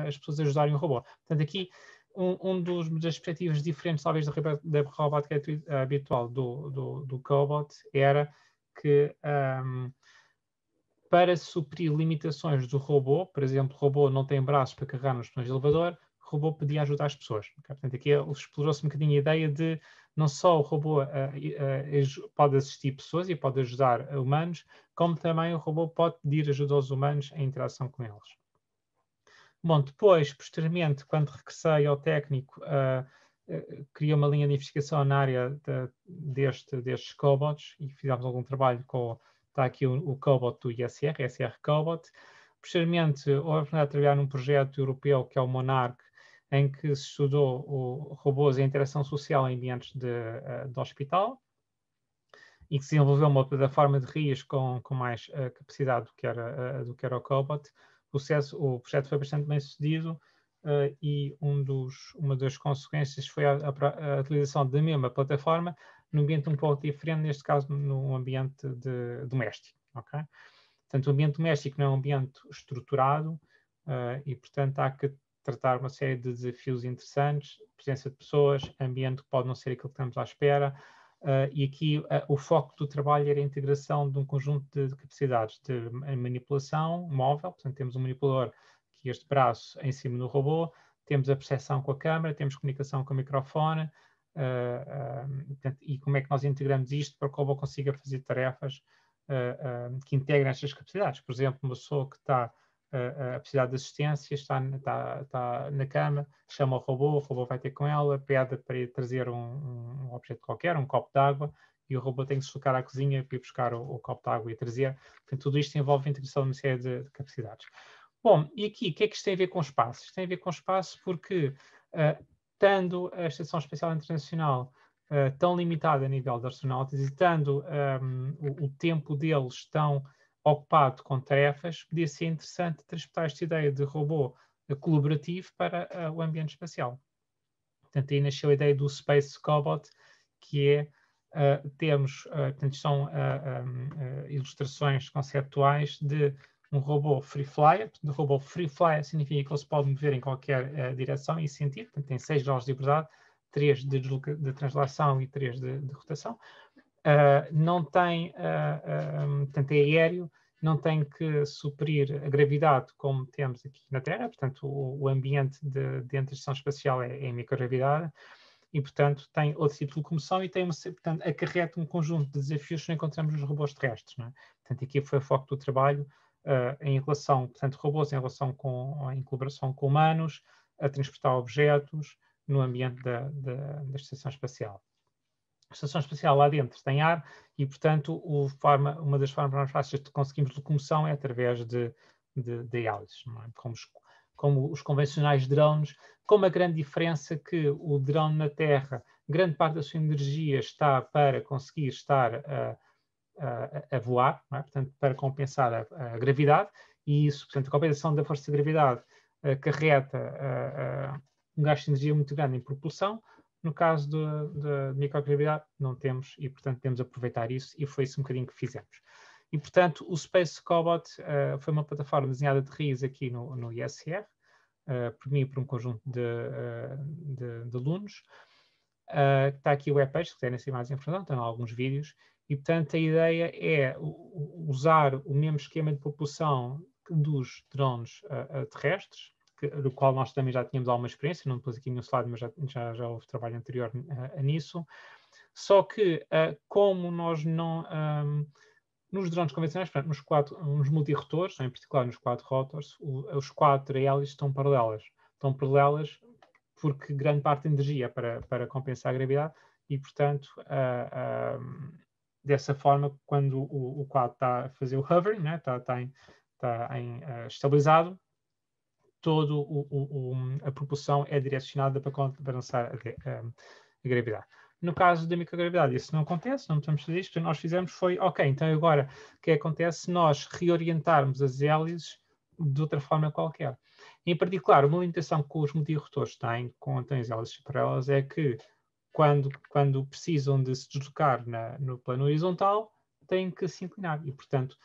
as pessoas ajudarem o robô. Portanto, aqui das perspectivas diferentes, talvez, da robótica habitual do cobot era que para suprir limitações do robô, por exemplo, o robô não tem braços para carregar nos botões de elevador, o robô podia ajudar as pessoas. Okay? Portanto, aqui explorou-se um bocadinho a ideia de não só o robô pode assistir pessoas e pode ajudar humanos, como também o robô pode pedir ajuda aos humanos em interação com eles. Bom, depois, posteriormente, quando regressei ao técnico, criei uma linha de investigação na área destes cobots e fizemos algum trabalho com, está aqui o cobot do ISR Cobot. Posteriormente, houve a oportunidade de trabalhar num projeto europeu que é o Monarch, em que se estudou robôs e interação social em ambientes de hospital e que se desenvolveu uma plataforma de RIAs com mais capacidade do que era o Cobot. O projeto foi bastante bem sucedido e uma das consequências foi a utilização da mesma plataforma num ambiente um pouco diferente, neste caso num ambiente doméstico. Okay? Portanto, o ambiente doméstico não é um ambiente estruturado e, portanto, há que tratar uma série de desafios interessantes, presença de pessoas, ambiente que pode não ser aquilo que estamos à espera, e aqui o foco do trabalho era a integração de um conjunto de capacidades de manipulação móvel, portanto temos um manipulador que é este braço em cima do robô, temos a percepção com a câmera, temos comunicação com o microfone, portanto, e como é que nós integramos isto para que o robô consiga fazer tarefas que integrem estas capacidades. Por exemplo, uma pessoa que está a precisar de assistência, está na cama, chama o robô vai ter com ela, pede para ir trazer um objeto qualquer, um copo de água, e o robô tem que se deslocar à cozinha para ir buscar o copo de água e trazer. Portanto, tudo isto envolve a integração de uma série de capacidades. Bom, e aqui, o que é que isto tem a ver com espaço? Isto tem a ver com espaço porque, estando a Estação Espacial Internacional tão limitada a nível de astronautas e estando o tempo deles tão ocupado com tarefas, podia ser interessante transportar esta ideia de robô colaborativo para o ambiente espacial. Portanto, aí nasceu a ideia do Space Cobot, que é, portanto, são ilustrações conceptuais de um robô free flyer. O robô free flyer significa que ele se pode mover em qualquer direção e sentido, portanto, tem 6 graus de liberdade, 3 de translação e 3 de rotação. Não tem, portanto, é aéreo, não tem que suprir a gravidade como temos aqui na Terra, portanto, o ambiente dentro da estação espacial é microgravidade e, portanto, tem outro tipo de locomoção e portanto, acarreta um conjunto de desafios que não encontramos nos robôs terrestres. Não é? Portanto, aqui foi o foco do trabalho em relação, portanto, robôs em colaboração com humanos, a transportar objetos no ambiente da estação espacial. A estação espacial lá dentro tem ar e, portanto, uma das formas mais fáceis de conseguirmos locomoção é através de hélices, é? Como os convencionais drones, com uma grande diferença que o drone na Terra, grande parte da sua energia está para conseguir estar a voar, é? Portanto, para compensar a gravidade, e isso, portanto, a compensação da força de gravidade acarreta um gasto de energia muito grande em propulsão. No caso da microgravidade, não temos e, portanto, temos de aproveitar isso e foi isso um bocadinho que fizemos. E, portanto, o Space Cobot foi uma plataforma desenhada de raiz aqui no ISR, por mim e por um conjunto de alunos. Está aqui o webpage, se quiserem saber mais informação, estão alguns vídeos. E, portanto, a ideia é usar o mesmo esquema de propulsão dos drones terrestres, do qual nós também já tínhamos alguma experiência, não pus aqui no slide, mas já houve trabalho anterior nisso. Só que, como nós não... nos drones convencionais, portanto, nos multirotores, em particular nos quadrotors, os 4 hélices estão paralelas. Estão paralelas porque grande parte da energia para compensar a gravidade e, portanto, dessa forma, quando o quadro está a fazer o hovering, né, está estabilizado, toda a propulsão é direcionada para compensar a gravidade. No caso da microgravidade, isso não acontece, não podemos fazer isto. O que nós fizemos foi, ok, então agora o que acontece se nós reorientarmos as hélices de outra forma qualquer? Em particular, uma limitação que os multirotores têm com as hélices paralelas é que quando precisam de se deslocar no plano horizontal, têm que se inclinar. E, portanto,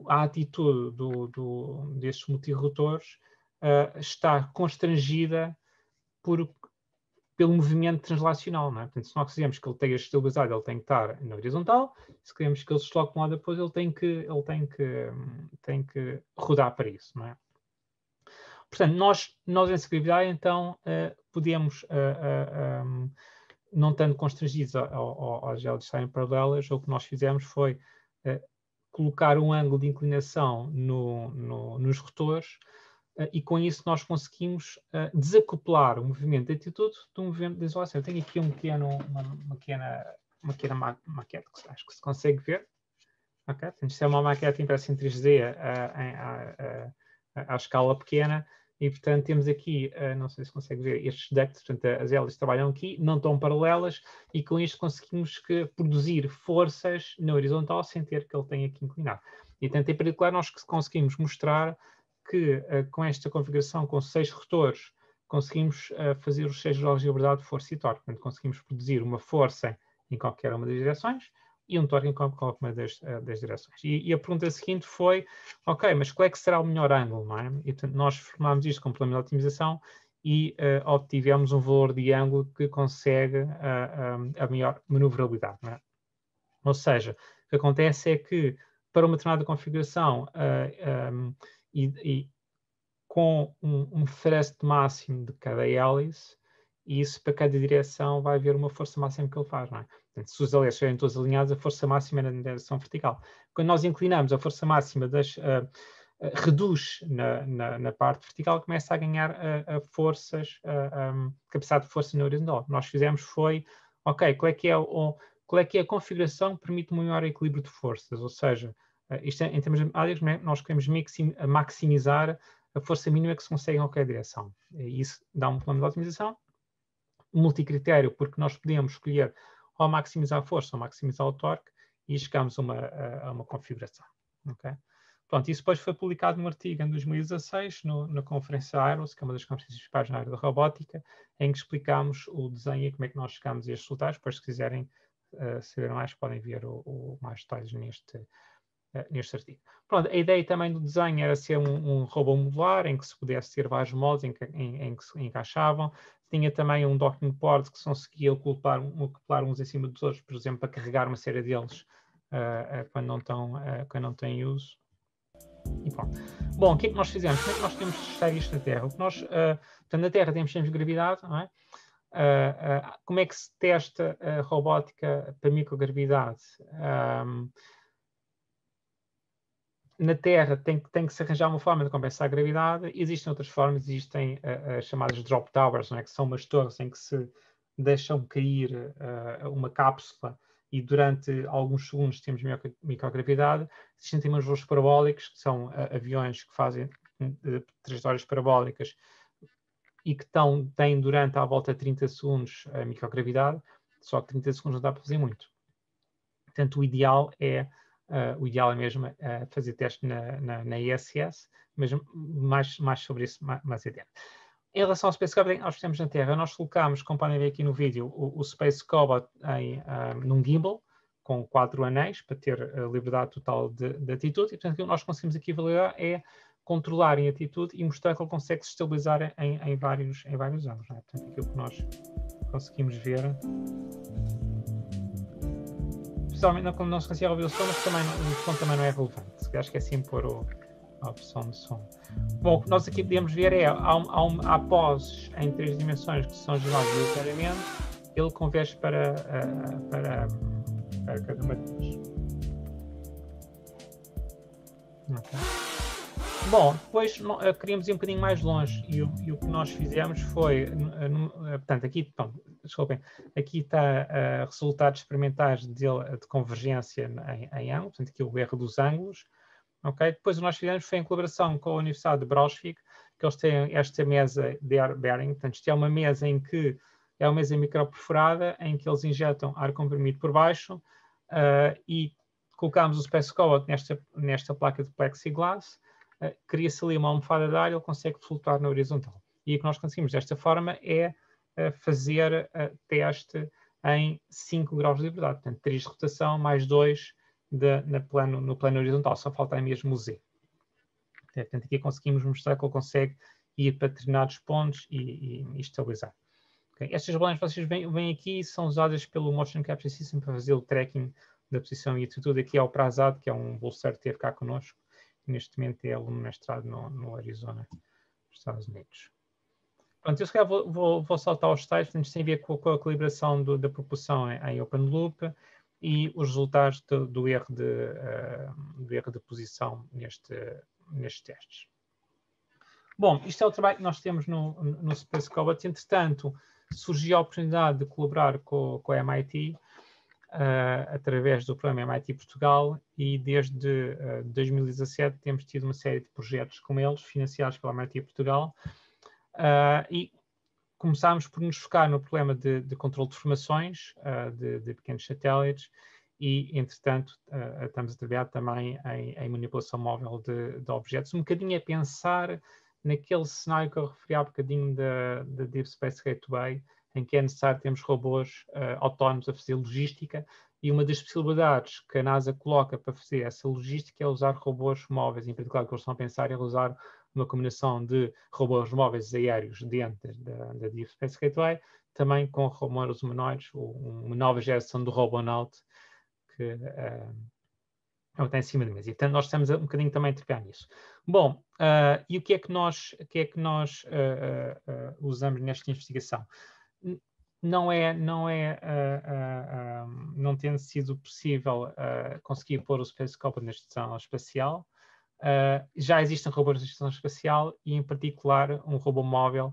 a atitude destes multirotores está constrangida pelo movimento translacional, não é? Portanto, se nós quisermos que ele esteja estabilizado, ele tem que estar na horizontal. Se queremos que ele se desloque de um lado depois, ele tem que rodar para isso, não é? Portanto, nós em gravidade, então, podemos, não estando constrangidos às gélidas estarem paralelas, o que nós fizemos foi colocar um ângulo de inclinação nos rotores, e com isso nós conseguimos desacoplar o movimento de atitude do movimento de isolação. Eu tenho aqui uma pequena maquete que acho que se consegue ver. Okay? Portanto, isto é uma maquete impressa em 3D à escala pequena, e portanto temos aqui, não sei se consegue ver, estes ducts, portanto as hélices trabalham aqui, não estão paralelas, e com isto conseguimos produzir forças na horizontal sem ter que ele tenha que inclinar. E portanto, em particular, nós conseguimos mostrar que com esta configuração, com 6 rotores, conseguimos fazer os 6 graus de liberdade de força e torque. Portanto, conseguimos produzir uma força em qualquer uma das direções e um torque em qualquer uma das direções. E a pergunta seguinte foi, ok, mas qual é que será o melhor ângulo, não é? E, portanto, nós formámos isto com o plano de otimização e obtivemos um valor de ângulo que consegue a maior manovrabilidade, não é? Ou seja, o que acontece é que para uma determinada configuração e com um thrust máximo de cada hélice, e isso para cada direção vai haver uma força máxima que ele faz, não é? Portanto, se os hélices estiverem todos alinhados, a força máxima é na direção vertical. Quando nós inclinamos, a força máxima reduz na parte vertical, começa a ganhar forças, capacidade de força na horizontal. O que nós fizemos foi, ok, qual é que é a configuração que permite um maior equilíbrio de forças? Ou seja, isto em termos de áreas, nós queremos maximizar a força mínima que se consegue em qualquer direção. E isso dá um plano de otimização multicritério, porque nós podemos escolher ou maximizar a força ou maximizar o torque, e chegamos a uma configuração. Okay? Pronto, isso depois foi publicado num artigo em 2016 na Conferência Aeros, que é uma das conferências principais na área da robótica, em que explicámos o desenho e como é que nós chegamos a estes resultados. Depois, se quiserem saber mais, podem ver mais detalhes neste artigo. Pronto, a ideia também do desenho era ser um robô modular, em que se pudesse ter vários modos em que se encaixavam. Tinha também um docking port que se conseguia acoplar uns em cima dos outros, por exemplo, para carregar uma série deles quando não têm uso. E pronto. Bom, o que é que nós fizemos? Como é que nós temos testar isto na Terra? Portanto, na Terra temos de gravidade, não é? Como é que se testa a robótica para microgravidade? Na Terra tem que se arranjar uma forma de compensar a gravidade. Existem outras formas, existem as chamadas drop towers, não é? Que são umas torres em que se deixam cair uma cápsula e durante alguns segundos temos microgravidade. Existem também os voos parabólicos, que são aviões que fazem trajetórias parabólicas e que têm durante à volta de 30 segundos a microgravidade, só que 30 segundos não dá para fazer muito. Portanto, o ideal é mesmo fazer teste na ISS, mas mais sobre isso mais adiante. Em relação ao Space Cobot, nós fizemos na Terra, nós colocámos, como podem ver aqui no vídeo, o Space Cobot num gimbal, com 4 anéis, para ter liberdade total de atitude, e portanto o que nós conseguimos aqui validar é controlar em atitude e mostrar que ele consegue se estabilizar em vários ângulos. Não é? Portanto, aquilo que nós conseguimos ver, especialmente quando não se consegue ouvir o som, mas também, o som também não é relevante. Acho que é assim pôr a opção de som. Bom, o que nós aqui podemos ver é há poses em 3 dimensões que são geradas aleatoriamente, ele converge para cada uma delas. Okay. Bom, depois queríamos ir um bocadinho mais longe e o que nós fizemos foi, portanto, aqui, desculpem, aqui está resultados experimentais de convergência em ângulo, portanto, aqui o erro dos ângulos. Okay? Depois o que nós fizemos foi em colaboração com a Universidade de Braunschweig, que eles têm esta mesa de air bearing, portanto, isto é uma mesa em que é uma mesa microperforada, em que eles injetam ar comprimido por baixo e colocamos o Space Cobot nesta placa de plexiglass, cria-se ali uma almofada de ar e ele consegue flutuar na horizontal. E o que nós conseguimos desta forma é fazer teste em 5 graus de liberdade, portanto 3 de rotação mais 2 no plano horizontal, só falta mesmo o Z. Portanto, aqui conseguimos mostrar que ele consegue ir para determinados pontos e estabilizar. Okay? Estas bolinhas que vocês veem aqui são usadas pelo Motion Capture System para fazer o tracking da posição e tudo. Aqui é o Prazad, que é um bolseiro que teve cá connosco. Neste momento é aluno mestrado no Arizona, nos Estados Unidos. Pronto, eu se calhar vou saltar aos tais, portanto, tem a ver com a calibração da propulsão em open loop e os resultados do erro de posição nestes testes. Bom, isto é o trabalho que nós temos no Space Cobalt. Entretanto, surgiu a oportunidade de colaborar com a MIT através do programa MIT Portugal e desde 2017 temos tido uma série de projetos com eles, financiados pela MIT Portugal, e começámos por nos focar no problema de controle de formações de pequenos satélites e, entretanto, estamos a trabalhar também em manipulação móvel de objetos, um bocadinho a pensar naquele cenário que eu referi há bocadinho da Deep Space Gateway, em que é necessário termos robôs autónomos a fazer logística, e uma das possibilidades que a NASA coloca para fazer essa logística é usar robôs móveis. Em particular, o que eles estão a pensar é usar uma combinação de robôs móveis aéreos dentro da Deep Space Gateway, também com robôs humanoides, uma nova geração do Robonaut, que está em cima da mesa. E, portanto, nós estamos um bocadinho também a trabalhar nisso. Bom, e o que é que nós usamos nesta investigação? Não tendo sido possível conseguir pôr o Space Cobalt na estação espacial, já existem robôs na estação espacial e, em particular, um robô móvel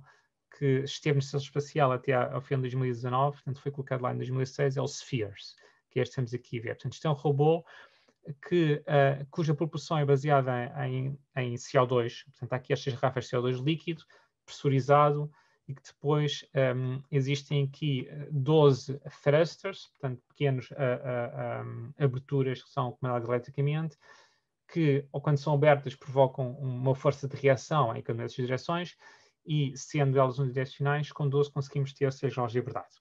que esteve na estação espacial até ao fim de 2019, portanto foi colocado lá em 2006, é o Spheres, que é este que estamos aqui a ver. Portanto, isto é um robô cuja propulsão é baseada em CO2, portanto há aqui estas garrafas de CO2 líquido, pressurizado, e que depois existem aqui 12 thrusters, portanto pequenas aberturas que são comandadas eletricamente, que, ou quando são abertas, provocam uma força de reação em cada uma dessas direções, e sendo elas unidirecionais, com 12 conseguimos ter 6 graus de liberdade.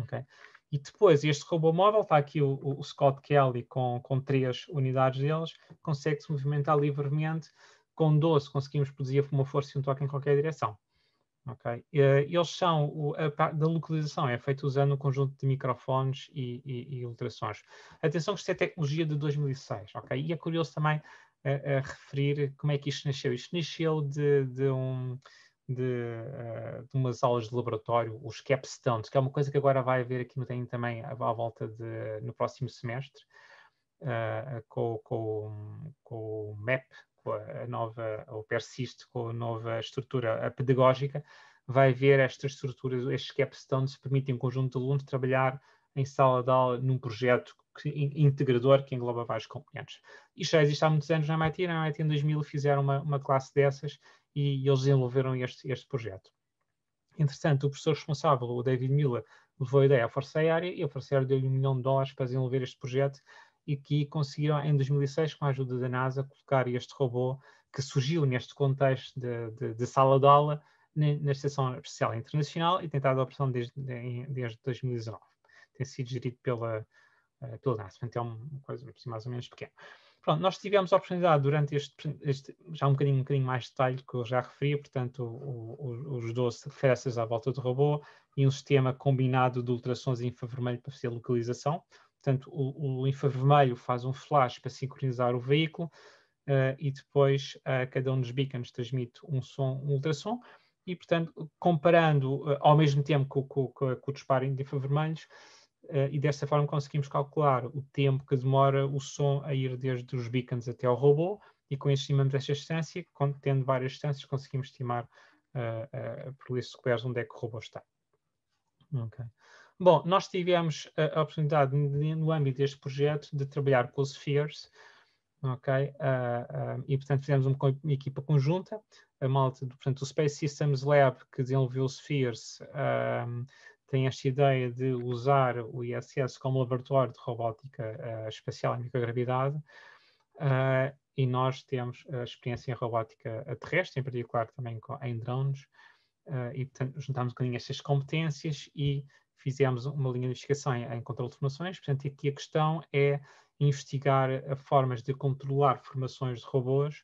Okay? E depois, este robô móvel, está aqui o Scott Kelly com 3 unidades deles, consegue-se movimentar livremente. Com 12 conseguimos produzir uma força e um toque em qualquer direção. Okay? Eles são, a parte da localização é feita usando um conjunto de microfones e ultrassons. Atenção que isto é tecnologia de 2006, ok? E é curioso também referir como é que isto nasceu. Isto nasceu de umas aulas de laboratório, os capstones, que é uma coisa que agora vai haver aqui no TEM também à volta no próximo semestre, com o MEP, com a nova, o Persist, com a nova estrutura pedagógica, vai haver estas estruturas, estes capstones permitem um conjunto de alunos trabalhar em sala de aula num projeto integrador que engloba vários componentes. Isto já existe há muitos anos na MIT em 2000 fizeram uma classe dessas e eles desenvolveram este projeto. Entretanto, o professor responsável, o David Miller, levou a ideia à Força Aérea e a Força Aérea deu-lhe $1 milhão para desenvolver este projeto e que conseguiram, em 2006, com a ajuda da NASA, colocar este robô que surgiu neste contexto de sala de aula na Estação Espacial Internacional e tem estado a operação desde 2019. Tem sido gerido pela NASA, portanto é uma coisa mais ou menos pequena. Pronto, nós tivemos a oportunidade durante já um bocadinho mais de detalhe que eu já referi, portanto, os 12 festas à volta do robô e um sistema combinado de ultrassons em infravermelho para fazer localização. Portanto, o infravermelho faz um flash para sincronizar o veículo e depois cada um dos beacons transmite um ultrassom e, portanto, comparando ao mesmo tempo com o disparo de infravermelhos, e desta forma conseguimos calcular o tempo que demora o som a ir desde os beacons até ao robô e com isso estimamos esta distância, tendo várias distâncias conseguimos estimar por isso squares onde é que o robô está. Okay. Bom, nós tivemos a oportunidade no âmbito deste projeto de trabalhar com os Spheres, ok? E portanto fizemos uma equipa conjunta, a malta, portanto o Space Systems Lab que desenvolveu os Spheres tem esta ideia de usar o ISS como laboratório de robótica espacial e microgravidade, e nós temos a experiência em robótica terrestre, em particular também em drones, e portanto juntámos um bocadinho estas competências e fizemos uma linha de investigação em controle de formações. Portanto, aqui a questão é investigar formas de controlar formações de robôs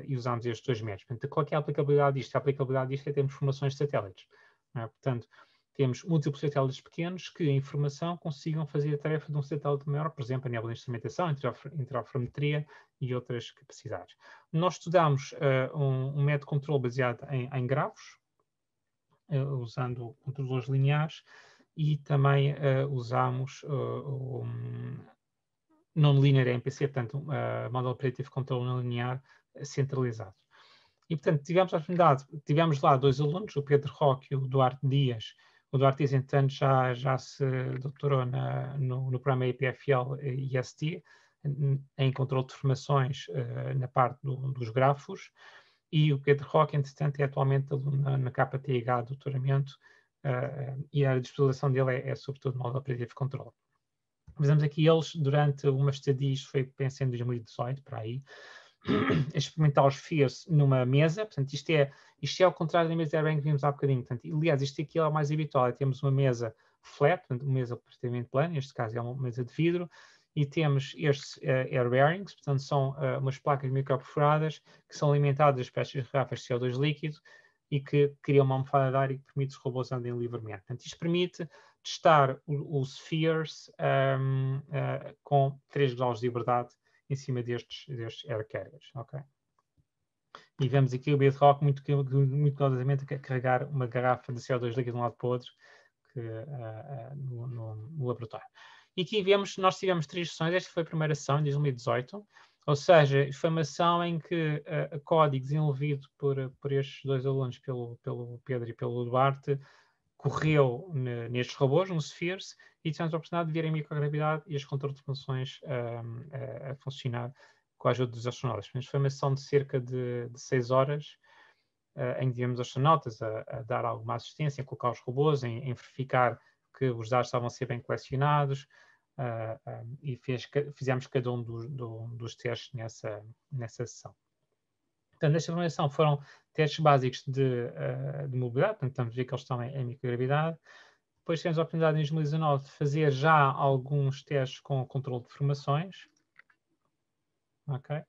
e usamos estes dois métodos. Portanto, qual é a aplicabilidade disto? A aplicabilidade disto é termos formações de satélites. Não é? Portanto, temos múltiplos satélites pequenos que, em formação, consigam fazer a tarefa de um satélite maior, por exemplo, a nível de instrumentação, interferometria e outras capacidades. Nós estudamos um método de controle baseado em gravos, usando controladores lineares, e também usamos o Non-Linear MPC, portanto, Model Predictive Control não linear centralizado. E, portanto, tivemos a oportunidade, tivemos lá dois alunos, o Pedro Roque e o Duarte Dias. O Duarte Dias, entretanto, já se doutorou no programa EPFL e IST, em controle de formações na parte dos grafos, e o Pedro Roque, entretanto, é atualmente aluno na KTH doutoramento, e a especialização dele é sobretudo Model Predictive Control. Fizemos aqui eles, durante uma estadia, isto foi, penso, em 2018, para aí, a experimentar os FIRs numa mesa. Portanto, isto é ao contrário da mesa de airbag que vimos há bocadinho. Portanto, aliás, isto aqui é o mais habitual. Temos uma mesa flat, portanto, uma mesa perfeitamente plana, neste caso é uma mesa de vidro, e temos estes air bearings, portanto, são umas placas microperfuradas que são alimentadas por estas garrafas de CO2 líquido e que criam uma almofada de ar e que permite os robôs andarem livremente. Portanto, isto permite testar os Spheres com 3 graus de liberdade em cima destes air carriers. Okay? E vemos aqui o Bedrock muito cuidadosamente a carregar uma garrafa de CO2 líquido de um lado para o outro no laboratório. E aqui vemos, nós tivemos 3 sessões, esta foi a primeira sessão, em 2018, ou seja, foi uma sessão em que código desenvolvido por estes dois alunos, pelo Pedro e pelo Duarte, correu nestes robôs, nos Spheres, e tivemos a oportunidade de ver a microgravidade e as controles de funções a funcionar com a ajuda dos astronautas. Mas foi uma sessão de cerca de 6 horas, em que tivemos astronautas a dar alguma assistência, a colocar os robôs, em verificar que os dados estavam a ser bem colecionados, e fizemos cada um dos testes nessa sessão. Portanto, nesta primeira sessão foram testes básicos de mobilidade, portanto, estamos a ver que eles estão em microgravidade. Depois tivemos a oportunidade em 2019 de fazer já alguns testes com o controle de formações. Ok.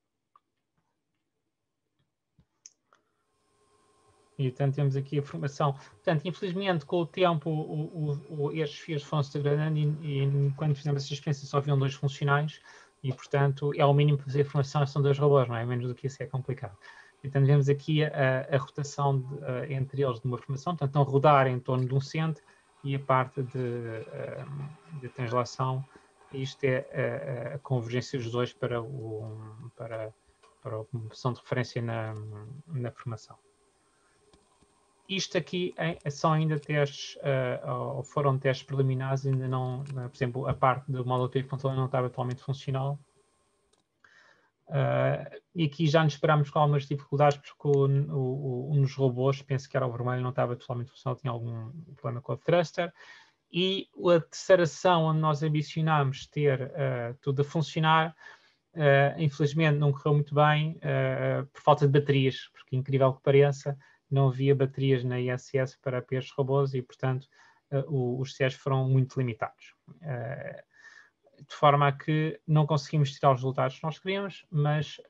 E, portanto, temos aqui a formação. Portanto, infelizmente, com o tempo, estes fios foram-se degradando e quando fizemos essa experiência só haviam 2 funcionais e, portanto, é o mínimo para fazer a formação, são 2 robôs, não é? Menos do que isso é complicado. Portanto, vemos aqui a rotação entre eles de uma formação, portanto, estão a rodar em torno de um centro e a parte de translação, isto é a convergência dos dois para a posição de referência na formação. Isto aqui são ainda testes, ou foram testes preliminares, ainda não, por exemplo, a parte do Model Predictive Control não estava totalmente funcional. E aqui já nos esperámos com algumas dificuldades, porque um dos robôs, penso que era o vermelho, não estava totalmente funcional, tinha algum problema com o thruster. E a terceira sessão, onde nós ambicionámos ter tudo a funcionar, infelizmente não correu muito bem, por falta de baterias, porque incrível que pareça, não havia baterias na ISS para estes robôs e, portanto, os testes foram muito limitados. De forma a que não conseguimos tirar os resultados que nós queríamos, mas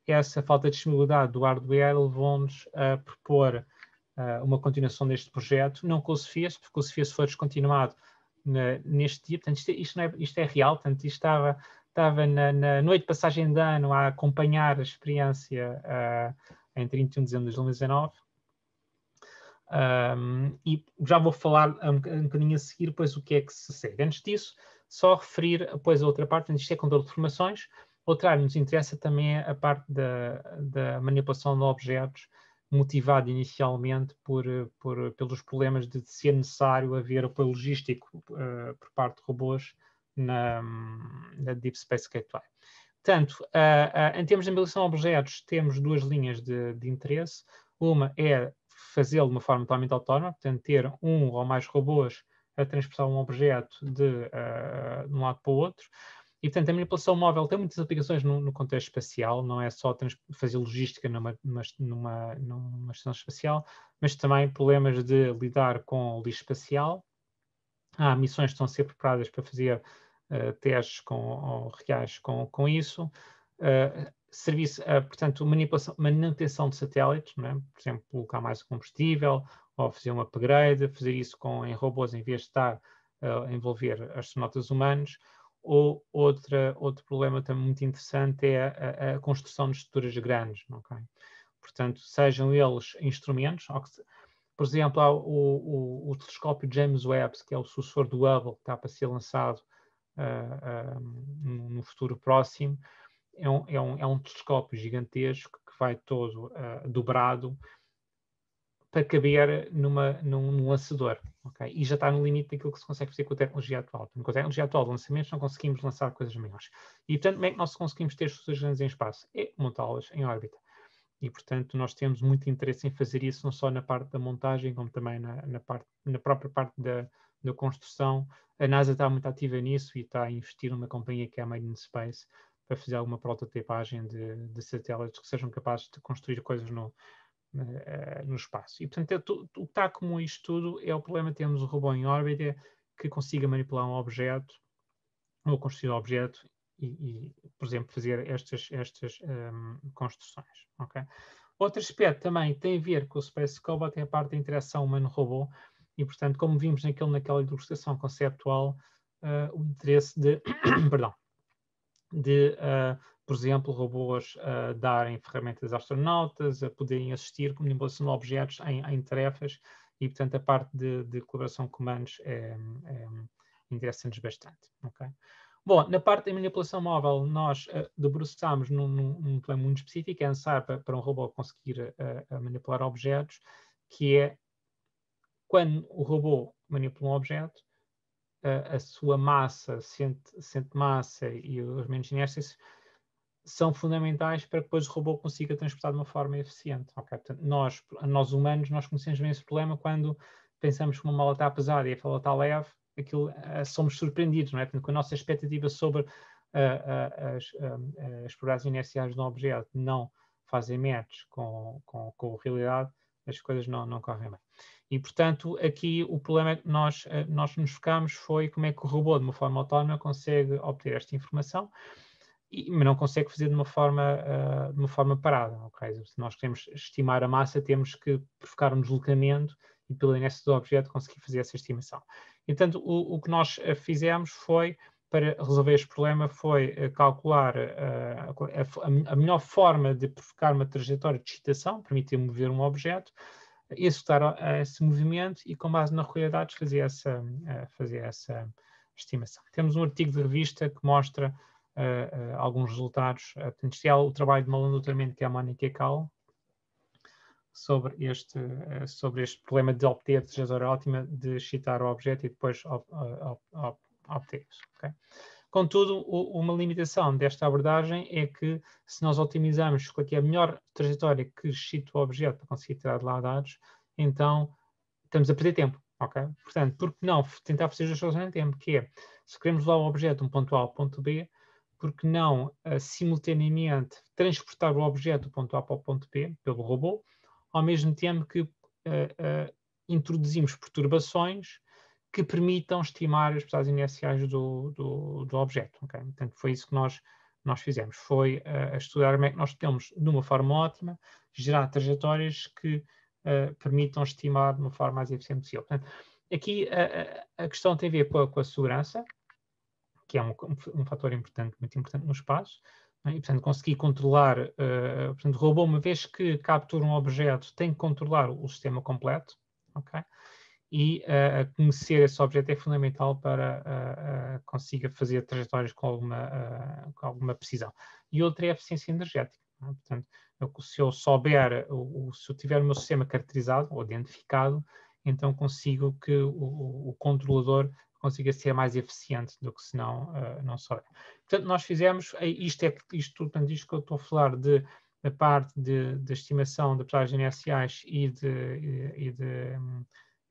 essa falta de disponibilidade do hardware levou-nos a propor uma continuação deste projeto, não com o Cepheias, porque o Cepheias foi descontinuado neste dia. Portanto, isto é real, portanto, isto estava na noite de passagem de ano a acompanhar a experiência em 31 de dezembro de 2019. E já vou falar um bocadinho a seguir, depois o que é que se segue. Antes disso, só referir depois a outra parte, isto é controle de formações. Outra área que nos interessa também é a parte da manipulação de objetos, motivado inicialmente pelos problemas de ser necessário haver apoio logístico por parte de robôs na Deep Space Gateway. Portanto, em termos de manipulação de objetos, temos 2 linhas de interesse. Uma é fazê-lo de uma forma totalmente autónoma, portanto, ter um ou mais robôs a transportar um objeto de um lado para o outro. E, portanto, a manipulação móvel tem muitas aplicações no contexto espacial, não é só fazer logística numa estação espacial, mas também problemas de lidar com o lixo espacial. Há missões que estão a ser preparadas para fazer testes reais com isso. Portanto, manutenção de satélites, não é? Por exemplo, colocar mais combustível, ou fazer um upgrade, fazer isso em robôs em vez de estar a envolver astronautas humanos. Ou outro problema também muito interessante é a construção de estruturas grandes. Okay? Portanto, sejam eles instrumentos, por exemplo, há o telescópio James Webb, que é o sucessor do Hubble, que está para ser lançado no futuro próximo. É um telescópio gigantesco que vai todo dobrado para caber num lançador, okay? E já está no limite daquilo que se consegue fazer com a tecnologia atual. Com a tecnologia atual de lançamentos não conseguimos lançar coisas maiores. E, portanto, como é que nós conseguimos ter estruturas grandes em espaço? É montá-las em órbita. E, portanto, nós temos muito interesse em fazer isso, não só na parte da montagem, como também na própria parte da construção. A NASA está muito ativa nisso e está a investir numa companhia que é a Made in Space para fazer alguma prototipagem de satélites que sejam capazes de construir coisas no espaço. E, portanto, o que está comum isto tudo é o problema de termos um robô em órbita que consiga manipular um objeto ou construir um objeto e, por exemplo, fazer estas construções. Okay? Outro aspecto também tem a ver com o Space Cobalt é a parte da interação humano-robô e, portanto, como vimos naquela ilustração conceptual, o interesse de, perdão, por exemplo, robôs darem ferramentas a astronautas, a poderem assistir com manipulação de objetos em tarefas e, portanto, a parte de colaboração com humanos interessa-nos bastante. Okay? Bom, na parte da manipulação móvel, nós debruçámos num plano muito específico, é necessário para um robô conseguir manipular objetos, que é quando o robô manipula um objeto, a sua massa, sente massa e os momentos de inércia são fundamentais para que depois o robô consiga transportar de uma forma eficiente. Okay? Portanto, nós humanos, nós conhecemos bem esse problema quando pensamos que uma mala está pesada e a mala está leve, somos surpreendidos, não é? Portanto, com a nossa expectativa sobre as propriedades inerciais do objeto não fazem match com a realidade, as coisas não correm bem. E, portanto, aqui o problema que nós nos focamos foi como é que o robô, de uma forma autónoma, consegue obter esta informação, mas não consegue fazer de uma forma parada. Okay? Se nós queremos estimar a massa, temos que provocar um deslocamento e, pela inércia do objeto, conseguir fazer essa estimação. Então, o que nós fizemos foi, para resolver este problema, foi calcular a melhor forma de provocar uma trajetória de excitação, permitir mover um objeto, executar esse movimento e, com base na realidade, fazer essa estimação. Temos um artigo de revista que mostra alguns resultados. Portanto, isto é o trabalho de uma aluna de doutoramento, que é a Mónica Cal, sobre este problema de obter a trajetória ótima, de excitar o objeto e depois obter isso. Okay? Contudo, uma limitação desta abordagem é que, se nós otimizarmos qual é a melhor trajetória que excite o objeto para conseguir tirar de lá dados, então estamos a perder tempo. Okay? Portanto, por que não tentar fazer as coisas ao mesmo tempo? Que é, se queremos levar o objeto de um ponto A ao ponto B, por que não simultaneamente transportar o objeto do ponto A para o ponto B pelo robô, ao mesmo tempo que introduzimos perturbações que permitam estimar as propriedades inerciais do objeto. Okay? Portanto, foi isso que nós fizemos. Foi estudar como é que nós podemos, de uma forma ótima, gerar trajetórias que permitam estimar de uma forma mais eficiente possível. Portanto, aqui a questão tem a ver com a segurança, que é um fator importante, muito importante no espaço. E, portanto, conseguir controlar, portanto, o robô, uma vez que captura um objeto, tem que controlar o sistema completo, ok? E conhecer esse objeto é fundamental para consiga fazer trajetórias com alguma precisão. E outra é a eficiência energética. Não é? Portanto, se eu souber, se eu tiver o meu sistema caracterizado ou identificado, então consigo que o controlador consiga ser mais eficiente do que se não souber. Portanto, nós fizemos, isto que eu estou a falar da parte da estimação de percentagens inerciais e de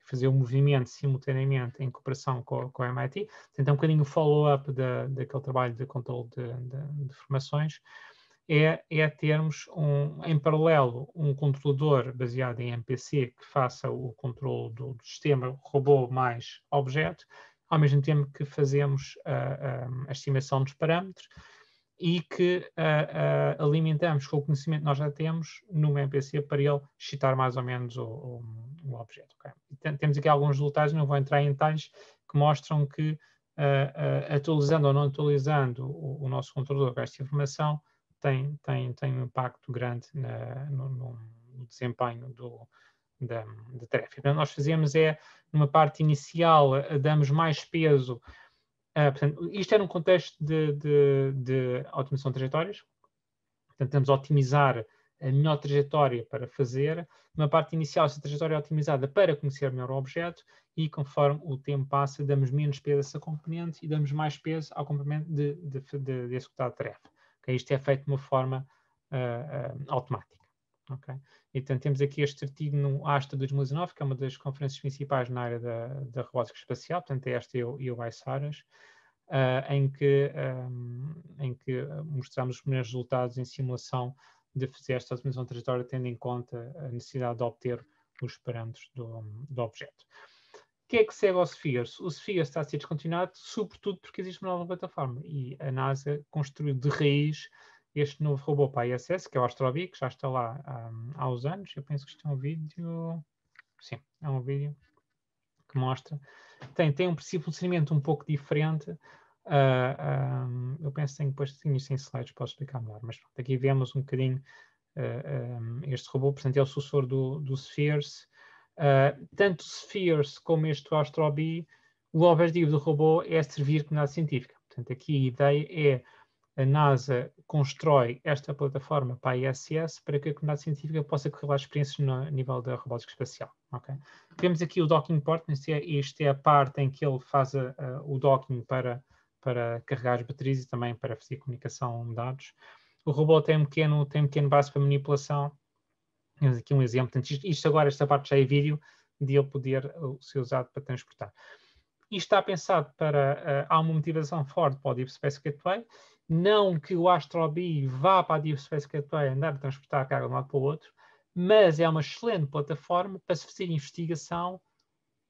fazer o movimento simultaneamente em cooperação com a MIT. Então, um bocadinho o follow-up daquele trabalho de controle de formações é termos, em paralelo, um controlador baseado em MPC que faça o controle do sistema robô mais objeto, ao mesmo tempo que fazemos a estimação dos parâmetros e que alimentamos com o conhecimento que nós já temos no MPC para ele citar mais ou menos o objeto. Okay? Temos aqui alguns resultados, não vou entrar em detalhes, que mostram que atualizando ou não atualizando o nosso controlador com esta informação tem um impacto grande no desempenho da tarefa. Então, nós fazemos numa parte inicial, damos mais peso. Portanto, isto é num contexto de automação de trajetórias. Portanto, temos a otimizar a melhor trajetória para fazer. Numa parte inicial, essa trajetória é otimizada para conhecer melhor o objeto e, conforme o tempo passa, damos menos peso a essa componente e damos mais peso ao componente de executar a tarefa. Okay? Isto é feito de uma forma automática. Okay? Então, temos aqui este artigo no ASTA 2019, que é uma das conferências principais na área da robótica espacial, portanto, é esta e o ICEARAS, em que mostramos os primeiros resultados em simulação de fazer esta otimização de trajetória, tendo em conta a necessidade de obter os parâmetros do objeto. O que é que segue ao Spheres? O Spheres está a ser descontinuado, sobretudo porque existe uma nova plataforma e a NASA construiu de raiz este novo robô para a ISS, que é o Astrobee, que já está lá há uns anos. Eu penso que isto é um vídeo... Sim, é um vídeo que mostra. Tem um princípio de funcionamento um pouco diferente. Eu penso que depois tenho isto em slides, posso explicar melhor. Mas pronto, aqui vemos um bocadinho este robô. Portanto, é o sucessor do Spheres. Tanto o Spheres como este Astrobee, o objetivo do robô é servir como comunidade científica. Portanto, aqui a ideia é a NASA constrói esta plataforma para a ISS para que a comunidade científica possa correr lá experiências no nível da robótica espacial. Okay? Temos aqui o docking port, isto é a parte em que ele faz o docking para carregar as baterias e também para fazer comunicação de dados. O robô tem um pequeno base para manipulação. Temos aqui um exemplo. Portanto, isto agora, esta parte já é vídeo, de ele poder ser usado para transportar. Isto está pensado para... há uma motivação forte para o Deep Space Gateway. Não que o Astrobee vá para a Deep Space Gateway andar a transportar a carga de um lado para o outro, mas é uma excelente plataforma para se fazer investigação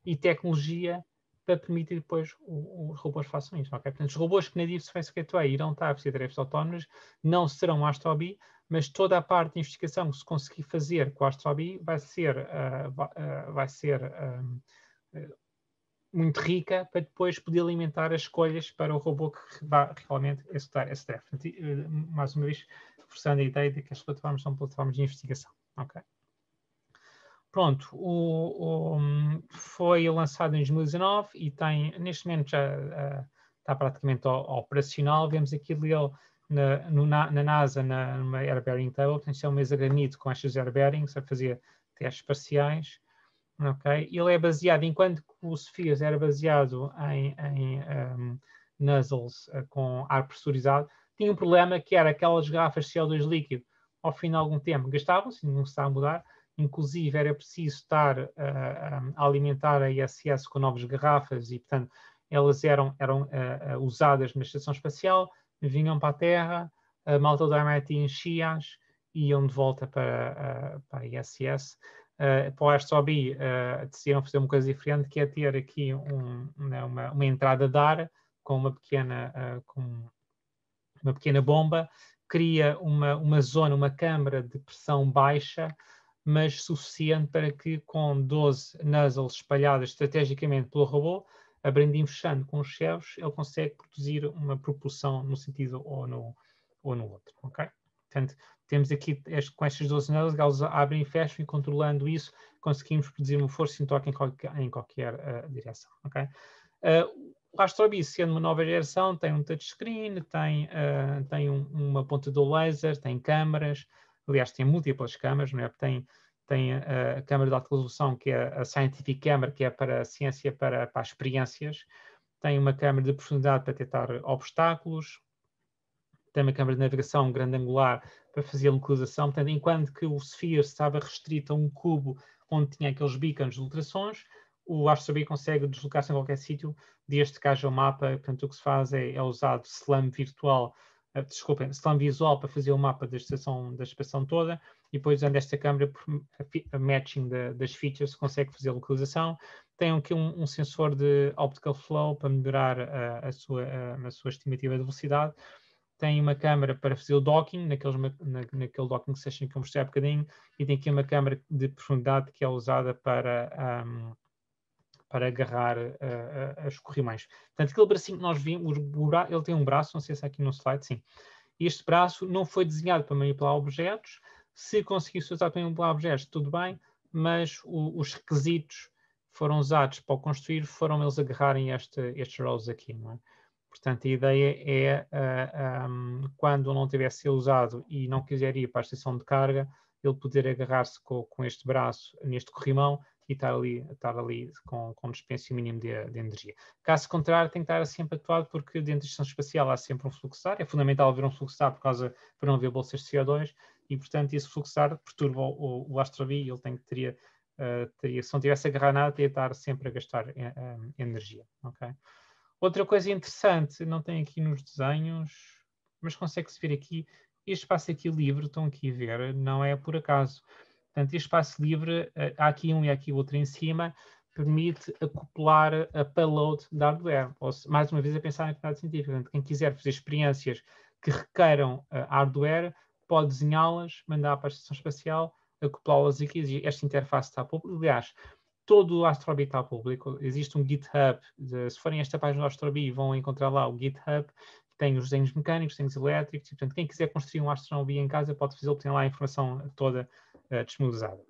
e tecnologia para permitir depois os robôs façam isso. Okay? Portanto, os robôs que na Deep Space Gateway irão estar a fazer tarefas autónomas não serão o Astrobee, mas toda a parte de investigação que se conseguir fazer com o Astrobee vai ser muito rica para depois poder alimentar as escolhas para o robô que vai realmente executar essa tarefa. Mais uma vez, reforçando a ideia de que as plataformas são plataformas de investigação. Okay? Pronto, foi lançado em 2019 e neste momento já está praticamente operacional. Vemos aqui dele na NASA, numa Air Bearing Table, portanto, é um mesa granito com estas Air Bearings a fazer testes parciais. Okay. Ele é baseado, enquanto que o Spheres era baseado em nozzles com ar pressurizado, tinha um problema que era aquelas garrafas de CO2 líquido, ao fim de algum tempo gastavam-se, não se está a mudar, inclusive era preciso estar a alimentar a ISS com novas garrafas e, portanto, elas eram usadas na estação espacial, vinham para a Terra, a malta do MIT enchia-as e iam de volta para a ISS. Para o Astrobee decidiram fazer uma coisa diferente, que é ter aqui uma entrada de ar com uma pequena bomba, cria uma zona, uma câmara de pressão baixa, mas suficiente para que com 12 nozzles espalhadas estrategicamente pelo robô, abrindo e fechando com os chevos, ele consegue produzir uma propulsão no sentido ou no outro. Okay? Portanto, temos aqui, com estas 12 nozzles, elas abrem e fecham e controlando isso, conseguimos produzir uma força em toque em qualquer direção. Okay? O Astrobee, sendo uma nova geração, tem um touchscreen, tem uma ponta do laser, tem câmaras, aliás, tem múltiplas câmaras, não é? Tem a câmara de alta resolução, que é a Scientific Camera, que é para a ciência, para as experiências, tem uma câmara de profundidade para detectar obstáculos, tem uma câmara de navegação grande angular para fazer a localização. Portanto, enquanto que o Sphere estava restrito a um cubo onde tinha aqueles beacons de ultrassons, o Astrobee consegue deslocar-se em qualquer sítio, desde que haja um mapa. Portanto, o que se faz é usado SLAM SLAM visual para fazer o mapa da estação toda, e depois usando esta câmera, a matching das features, consegue fazer a localização. Tem aqui um sensor de optical flow para melhorar a sua estimativa de velocidade. Tem uma câmera para fazer o docking, naquele docking session que eu mostrei há bocadinho, e tem aqui uma câmera de profundidade que é usada para agarrar os corrimões. Portanto, aquele bracinho que nós vimos, ele tem um braço, não sei se aqui no slide, sim. Este braço não foi desenhado para manipular objetos. Se conseguisse usar para manipular objetos, tudo bem, mas os requisitos foram usados para o construir, foram eles agarrarem estes rows aqui, não é? Portanto, a ideia é, quando não tiver sido usado e não quiser ir para a estação de carga, ele poder agarrar-se com este braço neste corrimão e estar ali com despensio mínimo de energia. Caso contrário, tem que estar sempre atuado, porque dentro da estação espacial há sempre um fluxo de ar. É fundamental haver um fluxo de ar para não haver bolsas de CO2 e, portanto, esse fluxo de ar perturba o Astrobee. Ele se não tivesse agarrado nada, teria de estar sempre a gastar energia. Okay? Outra coisa interessante, não tem aqui nos desenhos, mas consegue-se ver aqui, este espaço aqui livre, estão aqui a ver, não é por acaso. Portanto, este espaço livre, há aqui um e aqui outro em cima, permite acoplar a payload da hardware. Mais uma vez, a pensar na comunidade científica. Portanto, quem quiser fazer experiências que requeiram hardware, pode desenhá-las, mandar para a estação espacial, acoplá-las aqui. Esta interface está pública. Aliás, todo o Astrobee está público. Existe um GitHub. Se forem a esta página do Astrobee, vão encontrar lá o GitHub. Tem os desenhos mecânicos, desenhos elétricos. E, portanto, quem quiser construir um Astrobee em casa pode fazê-lo. Tem lá a informação toda disponibilizada.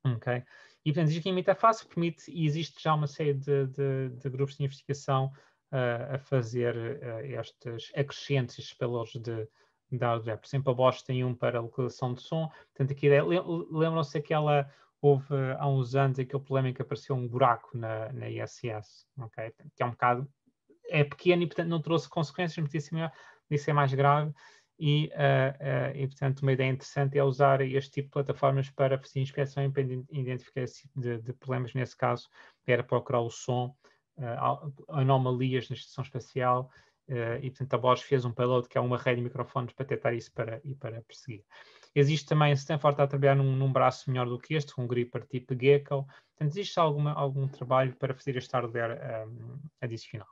Ok? E, portanto, existe aqui uma interface que permite, e existe já uma série de grupos de investigação a fazer estes acrescentos, estes payloads de hardware. Por exemplo, a Bosch tem um para localização de som. Portanto, aqui lembram-se houve há uns anos aquele problema em que apareceu um buraco na ISS, okay? Que é um bocado, é pequeno e, portanto, não trouxe consequências, mas isso é mais grave. E, portanto, uma ideia interessante é usar este tipo de plataformas para fazer inspeção e para identificar esse tipo de problemas. Nesse caso, era procurar o som, anomalias na estação espacial, e, portanto, a Bosch fez um payload que é uma rede de microfones para detectar isso e para perseguir. Existe também, Stanford está a trabalhar num braço melhor do que este, com um gripper tipo Gecko. Portanto, existe algum trabalho para fazer este hardware adicional.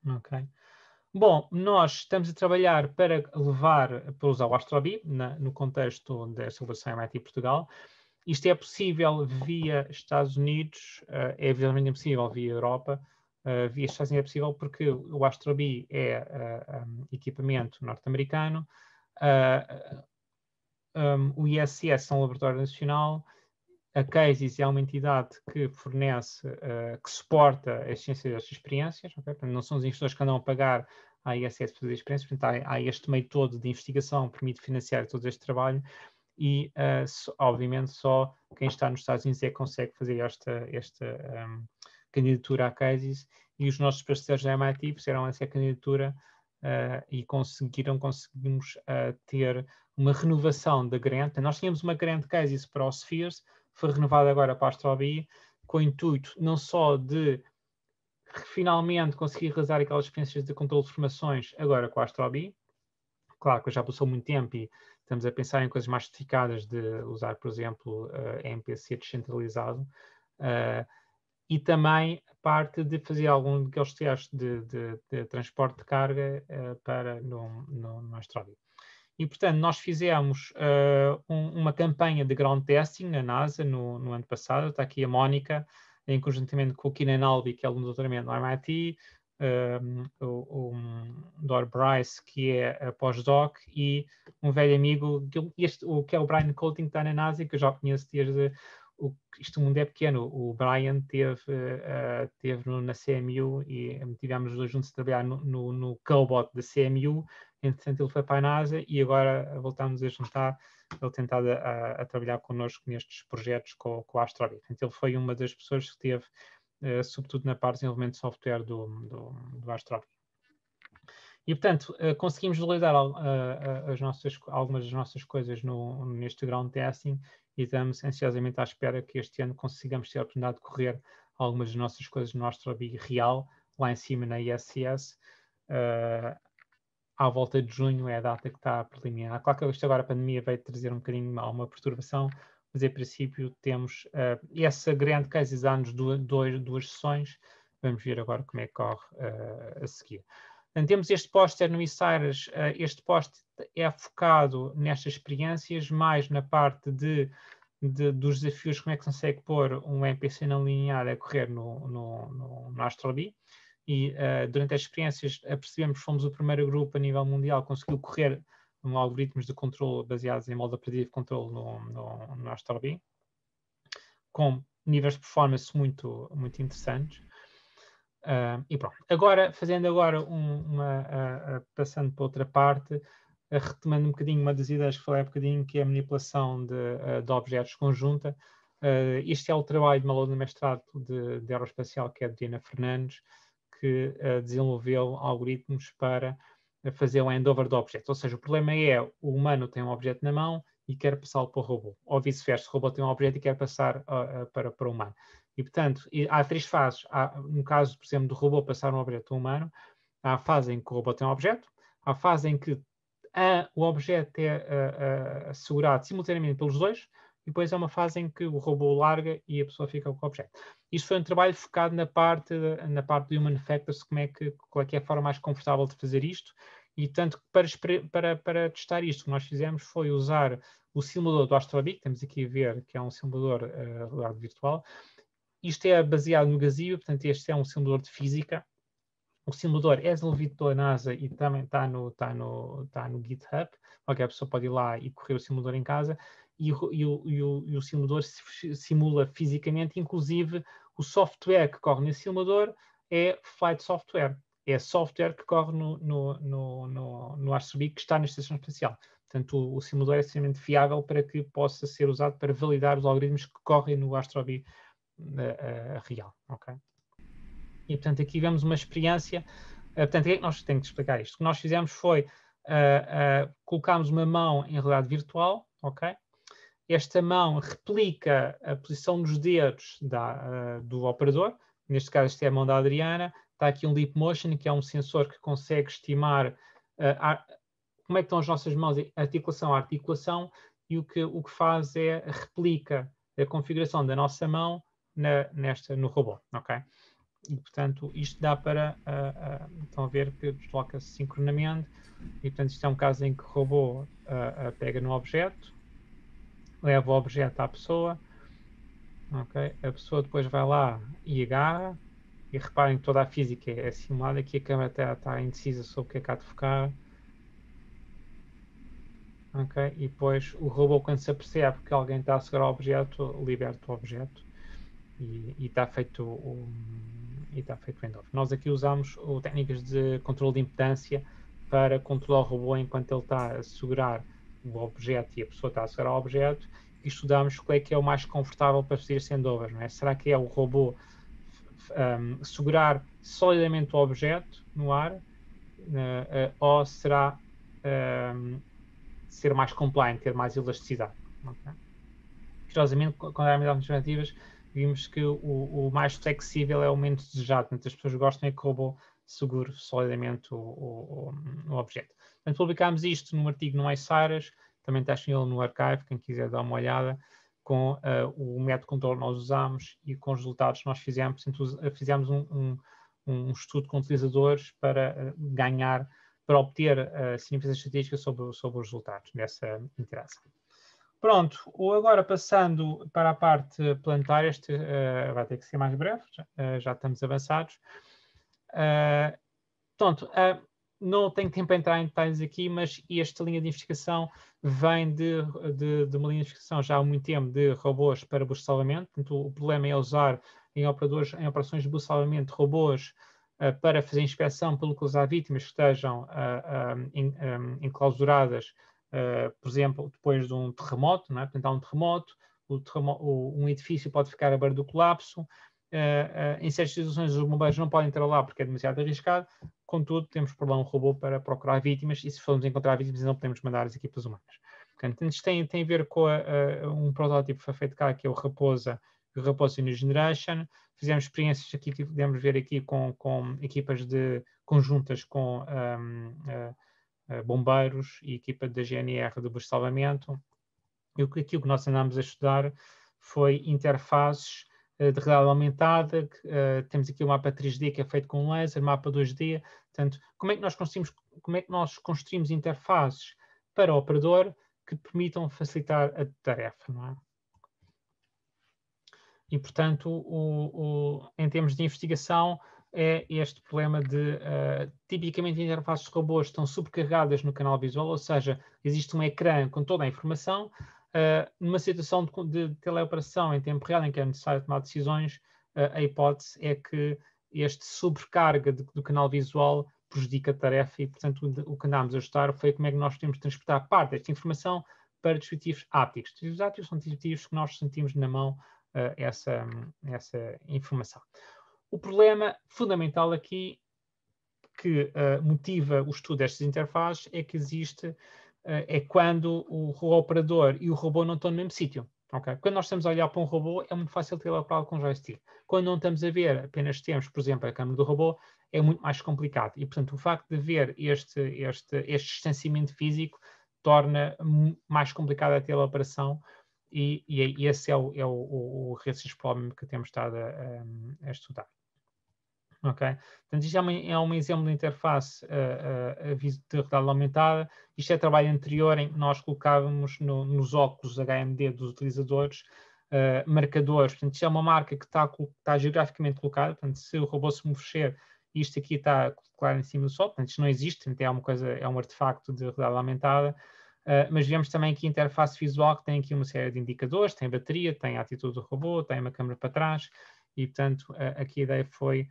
Ok. Bom, nós estamos a trabalhar para usar o Astrobee no contexto da celebração MIT Portugal. Isto é possível via Estados Unidos, é evidentemente impossível via Europa. Via Estados Unidos é possível porque o Astrobee é equipamento norte-americano. O ISS é um laboratório nacional. A CASIS é uma entidade que fornece, que suporta as ciências destas experiências, okay? Portanto, não são os investidores que andam a pagar à ISS para fazer experiências, portanto, há este meio todo de investigação que permite financiar todo este trabalho e, obviamente, só quem está nos Estados Unidos é que consegue fazer esta candidatura à CASIS, e os nossos parceiros da MIT fizeram essa candidatura e conseguimos ter uma renovação da grant. Nós tínhamos uma grant CASIS para o Spheres, foi renovada agora para a Astrobee, com o intuito não só de finalmente conseguir realizar aquelas experiências de controle de formações agora com a Astrobee. Claro que já passou muito tempo e estamos a pensar em coisas mais sofisticadas de usar, por exemplo, MPC descentralizado, e também parte de fazer algum daqueles testes de transporte de carga para no Astrobee. E, portanto, nós fizemos uma campanha de ground testing na NASA no ano passado. Está aqui a Mónica, em conjuntamente com o Keenan Albi, que é aluno de doutoramento no MIT, o Dor Bryce, que é pós-doc, e um velho amigo, que é o Brian Colting, que está na NASA, que eu já conheço desde isto, o mundo é pequeno. O Brian teve na CMU e tivemos os dois juntos a trabalhar no Cobot da CMU. Entretanto, ele foi para a NASA e agora voltamos a juntar. Ele tentado a trabalhar connosco nestes projetos com a Astrobee. Portanto, ele foi uma das pessoas que esteve, sobretudo na parte de desenvolvimento de software do Astrobee. E, portanto, conseguimos validar algumas das nossas coisas neste ground testing e estamos ansiosamente à espera que este ano consigamos ter a oportunidade de correr algumas das nossas coisas no Astrobee real, lá em cima na ISS. À volta de junho é a data que está preliminar. Claro que agora a pandemia veio trazer um bocadinho uma perturbação, mas em princípio temos essa grande case, dá-nos duas sessões. Vamos ver agora como é que corre a seguir. Então, temos este póster no eScires. Este póster é focado nestas experiências, mais na parte dos desafios, como é que se consegue pôr um MPC não linear a correr no AstroBee. E durante as experiências percebemos que fomos o primeiro grupo a nível mundial que conseguiu correr algoritmos de controle baseados em modo predictive control no AstroBee, com níveis de performance muito interessantes. E pronto. Agora, fazendo agora passando para outra parte, retomando um bocadinho uma das ideias que falei há bocadinho, que é a manipulação de objetos conjunta. Este é o trabalho de uma aluna de mestrado de aeroespacial, que é a Diana Fernandes, que desenvolveu algoritmos para fazer o handover do objeto. Ou seja, o problema é o humano tem um objeto na mão e quer passá-lo para o robô. Ou vice-versa, o robô tem um objeto e quer passar para o humano. E, portanto, há três fases. No caso, por exemplo, do robô passar um objeto humano, há a fase em que o robô tem um objeto, há a fase em que o objeto é assegurado simultaneamente pelos dois, e depois há uma fase em que o robô larga e a pessoa fica com o objeto. Isto foi um trabalho focado na parte do Human Factors, qual é que é a forma mais confortável de fazer isto, e tanto para testar isto, o que nós fizemos foi usar o simulador do AstroBee, que temos aqui a ver, que é um simulador realidade virtual. Isto é baseado no Gazebo, portanto este é um simulador de física. O simulador é desenvolvido pela NASA e também está no GitHub. Qualquer pessoa pode ir lá e correr o simulador em casa. E o simulador simula fisicamente, inclusive o software que corre nesse simulador é flight software. É software que corre no AstroBee, que está na Estação Espacial. Portanto, o simulador é extremamente fiável para que possa ser usado para validar os algoritmos que correm no AstroBee real. Okay? E, portanto, aqui vemos uma experiência. Portanto, o que é que nós temos que explicar isto? O que nós fizemos foi colocámos uma mão em realidade virtual, ok? Esta mão replica a posição dos dedos do operador. Neste caso, esta é a mão da Adriana. Está aqui um Leap Motion, que é um sensor que consegue estimar como é que estão as nossas mãos, articulação a articulação, e o que faz é replica a configuração da nossa mão no robô, ok? E, portanto, isto dá para... estão a ver que desloca-se sincronamente. E, portanto, isto é um caso em que o robô pega no objeto, leva o objeto à pessoa. Okay? A pessoa depois vai lá e agarra. E reparem que toda a física é simulada. Aqui a câmera está indecisa sobre o que é que há de focar. Okay? E depois o robô, quando se apercebe que alguém está a segurar o objeto, liberta o objeto. E está feito o handoff. Nós aqui usamos técnicas de controle de impedância para controlar o robô enquanto ele está a segurar o objeto e a pessoa está a segurar o objeto, e estudamos qual é que é o mais confortável para fazer esse handover, não é? Será que é o robô segurar solidamente o objeto no ar, ou será ser mais compliant, ter mais elasticidade? Okay? Curiosamente, quando há alternativas, vimos que o mais flexível é o menos desejado. Portanto, as pessoas gostam é que o robô segure solidamente o objeto. Portanto, publicámos isto num artigo no iCiRus, também está disponível no archive, quem quiser dar uma olhada, com o método de controle que nós usámos e com os resultados que nós fizemos. Portanto, fizemos um estudo com utilizadores para obter significância estatística sobre os resultados dessa interação. Pronto, agora passando para a parte planetária, este vai ter que ser mais breve, já estamos avançados. Portanto, não tenho tempo para entrar em detalhes aqui, mas esta linha de investigação vem de uma linha de investigação já há muito tempo de robôs para busca de salvamento. Portanto, o problema é usar em operações de busca de salvamento robôs para fazer inspeção para localizar vítimas que estejam enclausuradas, por exemplo, depois de um terremoto, não é? Portanto, há um terremoto, um edifício pode ficar à beira do colapso. Em certas situações, os bombeiros não podem entrar lá porque é demasiado arriscado. Contudo, temos por lá um robô para procurar vítimas, e se formos encontrar vítimas, não podemos mandar as equipas humanas. Portanto, isto tem a ver com um protótipo que foi feito cá, que é o Raposa New Generation. Fizemos experiências aqui que podemos ver aqui com equipas conjuntas com bombeiros e equipa da GNR de busca e salvamento. aquilo que nós andámos a estudar foi interfaces de realidade aumentada, temos aqui o mapa 3D que é feito com laser, mapa 2D, portanto, como é que nós construímos interfaces para o operador que permitam facilitar a tarefa, não é? E, portanto, em termos de investigação, é este problema de, tipicamente, interfaces de robôs estão sobrecarregadas no canal visual, ou seja, existe um ecrã com toda a informação. Numa situação de teleoperação em tempo real, em que é necessário tomar decisões, a hipótese é que este sobrecarga do canal visual prejudica a tarefa e, portanto, o que andámos a estudar foi como é que nós temos de transportar parte desta informação para dispositivos ápticos. Dispositivos ápticos são dispositivos que nós sentimos na mão essa informação. O problema fundamental aqui que motiva o estudo destas interfaces é que existe, é quando o operador e o robô não estão no mesmo sítio. Okay? Quando nós estamos a olhar para um robô, é muito fácil teleoperá-lo com joystick. Quando não estamos a ver, apenas temos, por exemplo, a câmera do robô, é muito mais complicado. E, portanto, o facto de haver este distanciamento físico torna mais complicada a teleoperação e esse é o racismo problema que temos estado a estudar. Ok? Portanto, isto é um exemplo de interface de realidade aumentada. Isto é trabalho anterior em que nós colocávamos nos óculos HMD dos utilizadores marcadores. Portanto, isto é uma marca que está geograficamente colocada. Portanto, se o robô se mexer, isto aqui está colocado em cima do sol. Portanto, isto não existe. Portanto, é um artefacto de realidade aumentada. Mas vemos também que a interface visual que tem aqui uma série de indicadores, tem bateria, tem a atitude do robô, tem uma câmera para trás e, portanto, aqui a ideia foi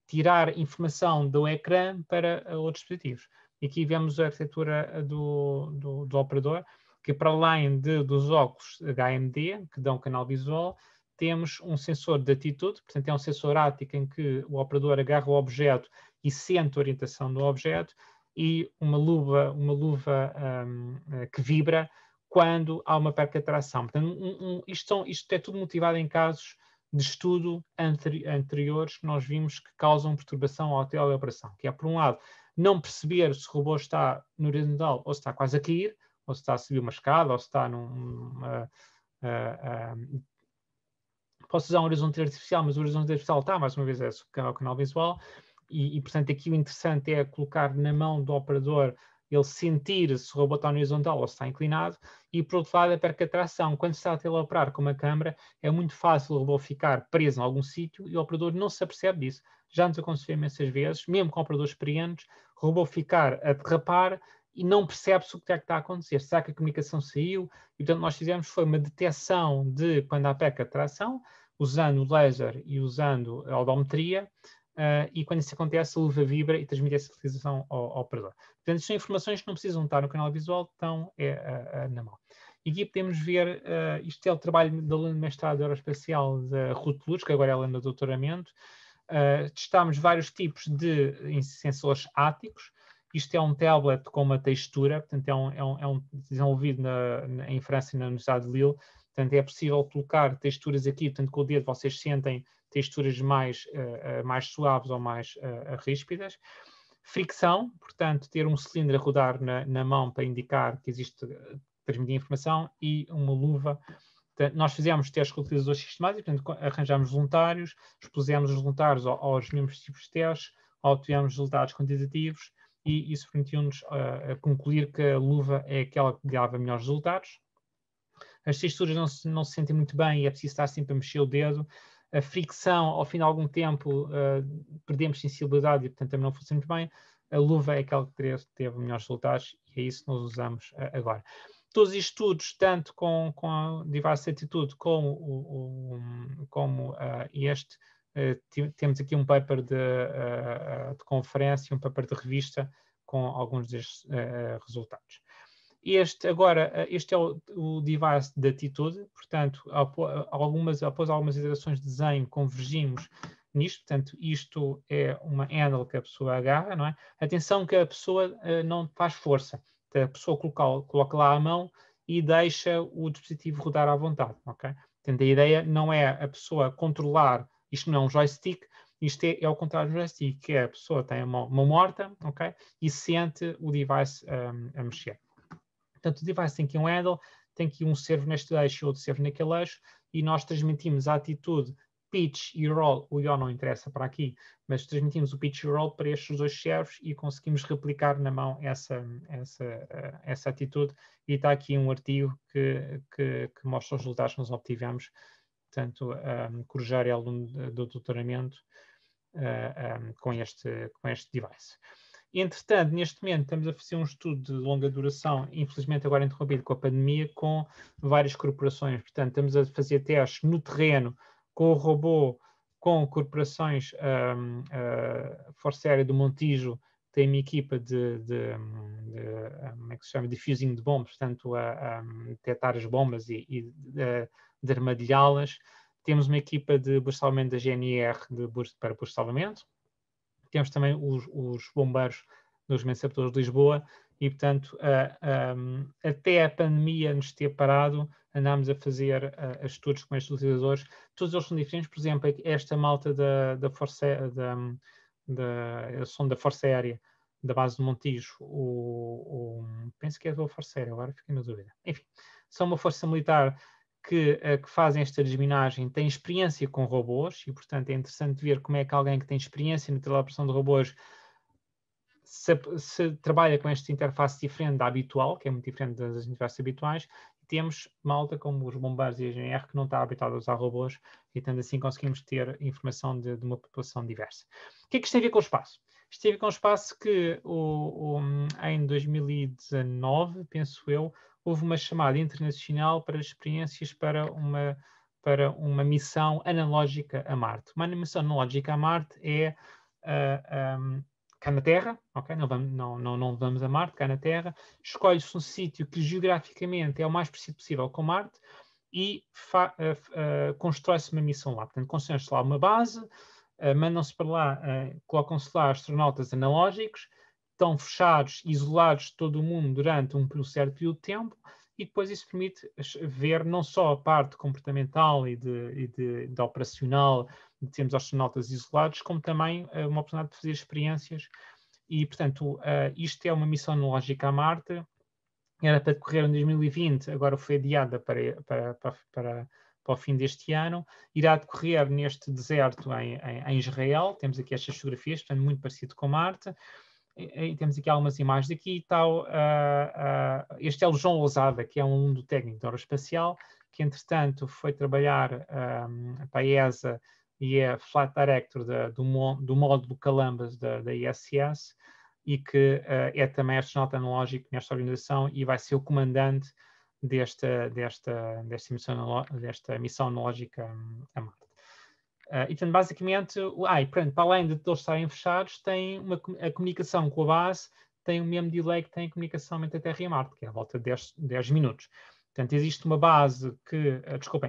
tirar informação do ecrã para outros dispositivos. E aqui vemos a arquitetura do operador, que para além dos óculos HMD, que dão canal visual, temos um sensor de atitude, portanto é um sensor áptico em que o operador agarra o objeto e sente a orientação do objeto, e uma luva que vibra quando há uma perca de tração. Portanto, isto é tudo motivado em casos de estudo anteriores que nós vimos que causam perturbação à teleoperação, que é, por um lado, não perceber se o robô está no horizontal ou se está quase a cair, ou se está a subir uma escada, ou se está posso usar um horizonte artificial, mas o horizonte artificial está, mais uma vez, é o canal visual, e, portanto, aqui o interessante é colocar na mão do operador ele sentir se o robô está no horizontal ou se está inclinado, e por outro lado a perca de tração. Quando se está a teleoperar com uma câmara, é muito fácil o robô ficar preso em algum sítio e o operador não se apercebe disso. Já nos aconteceu imensas vezes, mesmo com operadores experientes, o robô ficar a derrapar e não percebe-se o que é que está a acontecer. Será que a comunicação saiu? E portanto nós fizemos foi uma detecção de quando há perca de tração, usando o laser e usando a odometria, e quando isso acontece, a luva vibra e transmite essa utilização ao operador. Portanto, são informações que não precisam estar no canal visual, estão na mão. E aqui podemos ver, isto é o trabalho da aluna de mestrado aeroespacial da Ruth Luz, que agora é aluna de doutoramento. Testámos vários tipos de sensores ápticos. Isto é um tablet com uma textura, portanto é um desenvolvido em França e na Universidade de Lille. Portanto, é possível colocar texturas aqui, portanto, com o dedo vocês sentem texturas mais suaves ou mais ríspidas. Fricção, portanto, ter um cilindro a rodar na mão para indicar que existe transmitir informação, e uma luva. Portanto, nós fizemos testes com utilizadores sistemáticos, portanto, arranjamos voluntários, expusemos os voluntários aos mesmos tipos de testes, obtivemos resultados quantitativos, e isso permitiu-nos concluir que a luva é aquela que dava melhores resultados. As texturas não se sentem muito bem e é preciso estar sempre a mexer o dedo. A fricção, ao fim de algum tempo, perdemos sensibilidade e, portanto, também não funciona muito bem. A luva é aquela que teve melhores resultados e é isso que nós usamos agora. Todos os estudos, tanto com a device atitude como este, temos aqui um paper de conferência, um paper de revista com alguns destes resultados. Este é o device de atitude, portanto, após algumas iterações de desenho, convergimos nisto, portanto, isto é uma handle que a pessoa agarra, não é? Atenção que a pessoa não faz força, a pessoa coloca lá a mão e deixa o dispositivo rodar à vontade, ok? Portanto, a ideia não é a pessoa controlar, isto não é um joystick, isto é ao contrário do joystick, que é a pessoa tem a mão morta, ok? E sente o device a mexer. Portanto, o device tem aqui um handle, tem aqui um servo neste eixo e outro servo naquele eixo, e nós transmitimos a atitude pitch e roll, o yaw não interessa para aqui, mas transmitimos o pitch e o roll para estes dois servos e conseguimos replicar na mão essa atitude. E está aqui um artigo que mostra os resultados que nós obtivemos. Portanto, que o Rogério é aluno do doutoramento com este device. Entretanto, neste momento, estamos a fazer um estudo de longa duração, infelizmente agora interrompido com a pandemia, com várias corporações. Portanto, estamos a fazer testes no terreno com o robô, com corporações. Força Aérea do Montijo tem uma equipa como é que se chama? Diffusing de bombas, portanto, a detectar as bombas e de armadilhá-las. Temos uma equipa de salvamento da GNR para busto de salvamento. Temos também os bombeiros dos Mensapeadores de Lisboa e, portanto, até a pandemia nos ter parado, andámos a fazer estudos com estes utilizadores. Todos eles são diferentes. Por exemplo, esta malta da Força Aérea, da base de Montijo, penso que é da Força Aérea, agora fiquei na dúvida. Enfim, são uma força militar que fazem esta desminagem, têm experiência com robôs e, portanto, é interessante ver como é que alguém que tem experiência na teleoperação de robôs se trabalha com esta interface diferente da habitual, que é muito diferente das interfaces habituais. E temos malta como os bombeiros e a GNR que não está habituado a usar robôs e, tanto assim, conseguimos ter informação de uma população diversa. O que é que isto tem a ver com o espaço? Isto tem a ver com o espaço que em 2019, penso eu, houve uma chamada internacional para experiências para uma missão analógica a Marte. Uma missão analógica a Marte é cá na Terra, ok? Não vamos a Marte, cá na Terra. Escolhe-se um sítio que geograficamente é o mais parecido possível com Marte e constrói-se uma missão lá. Portanto, constrói-se lá uma base, mandam-se para lá, colocam-se lá astronautas analógicos, estão fechados, isolados de todo o mundo durante um certo período de tempo, e depois isso permite ver não só a parte comportamental e de operacional de termos astronautas isolados, como também uma oportunidade de fazer experiências. E, portanto, isto é uma missão analógica a Marte, era para decorrer em 2020, agora foi adiada para o fim deste ano. Irá decorrer neste deserto em Israel. Temos aqui estas fotografias, portanto, muito parecido com Marte. E temos aqui algumas imagens daqui. Este é o João Lousada, que é um aluno do técnico de aeroespacial, que entretanto foi trabalhar para a ESA e é Flight Director do módulo Calambas da ISS, e que é também astronauta analógico nesta organização e vai ser o comandante desta missão analógica a Marte. E, portanto, basicamente, para além de todos estarem fechados, tem a comunicação com a base, tem o mesmo delay que tem a comunicação entre a Terra e a Marte, que é à volta de 10 minutos. Portanto, existe uma base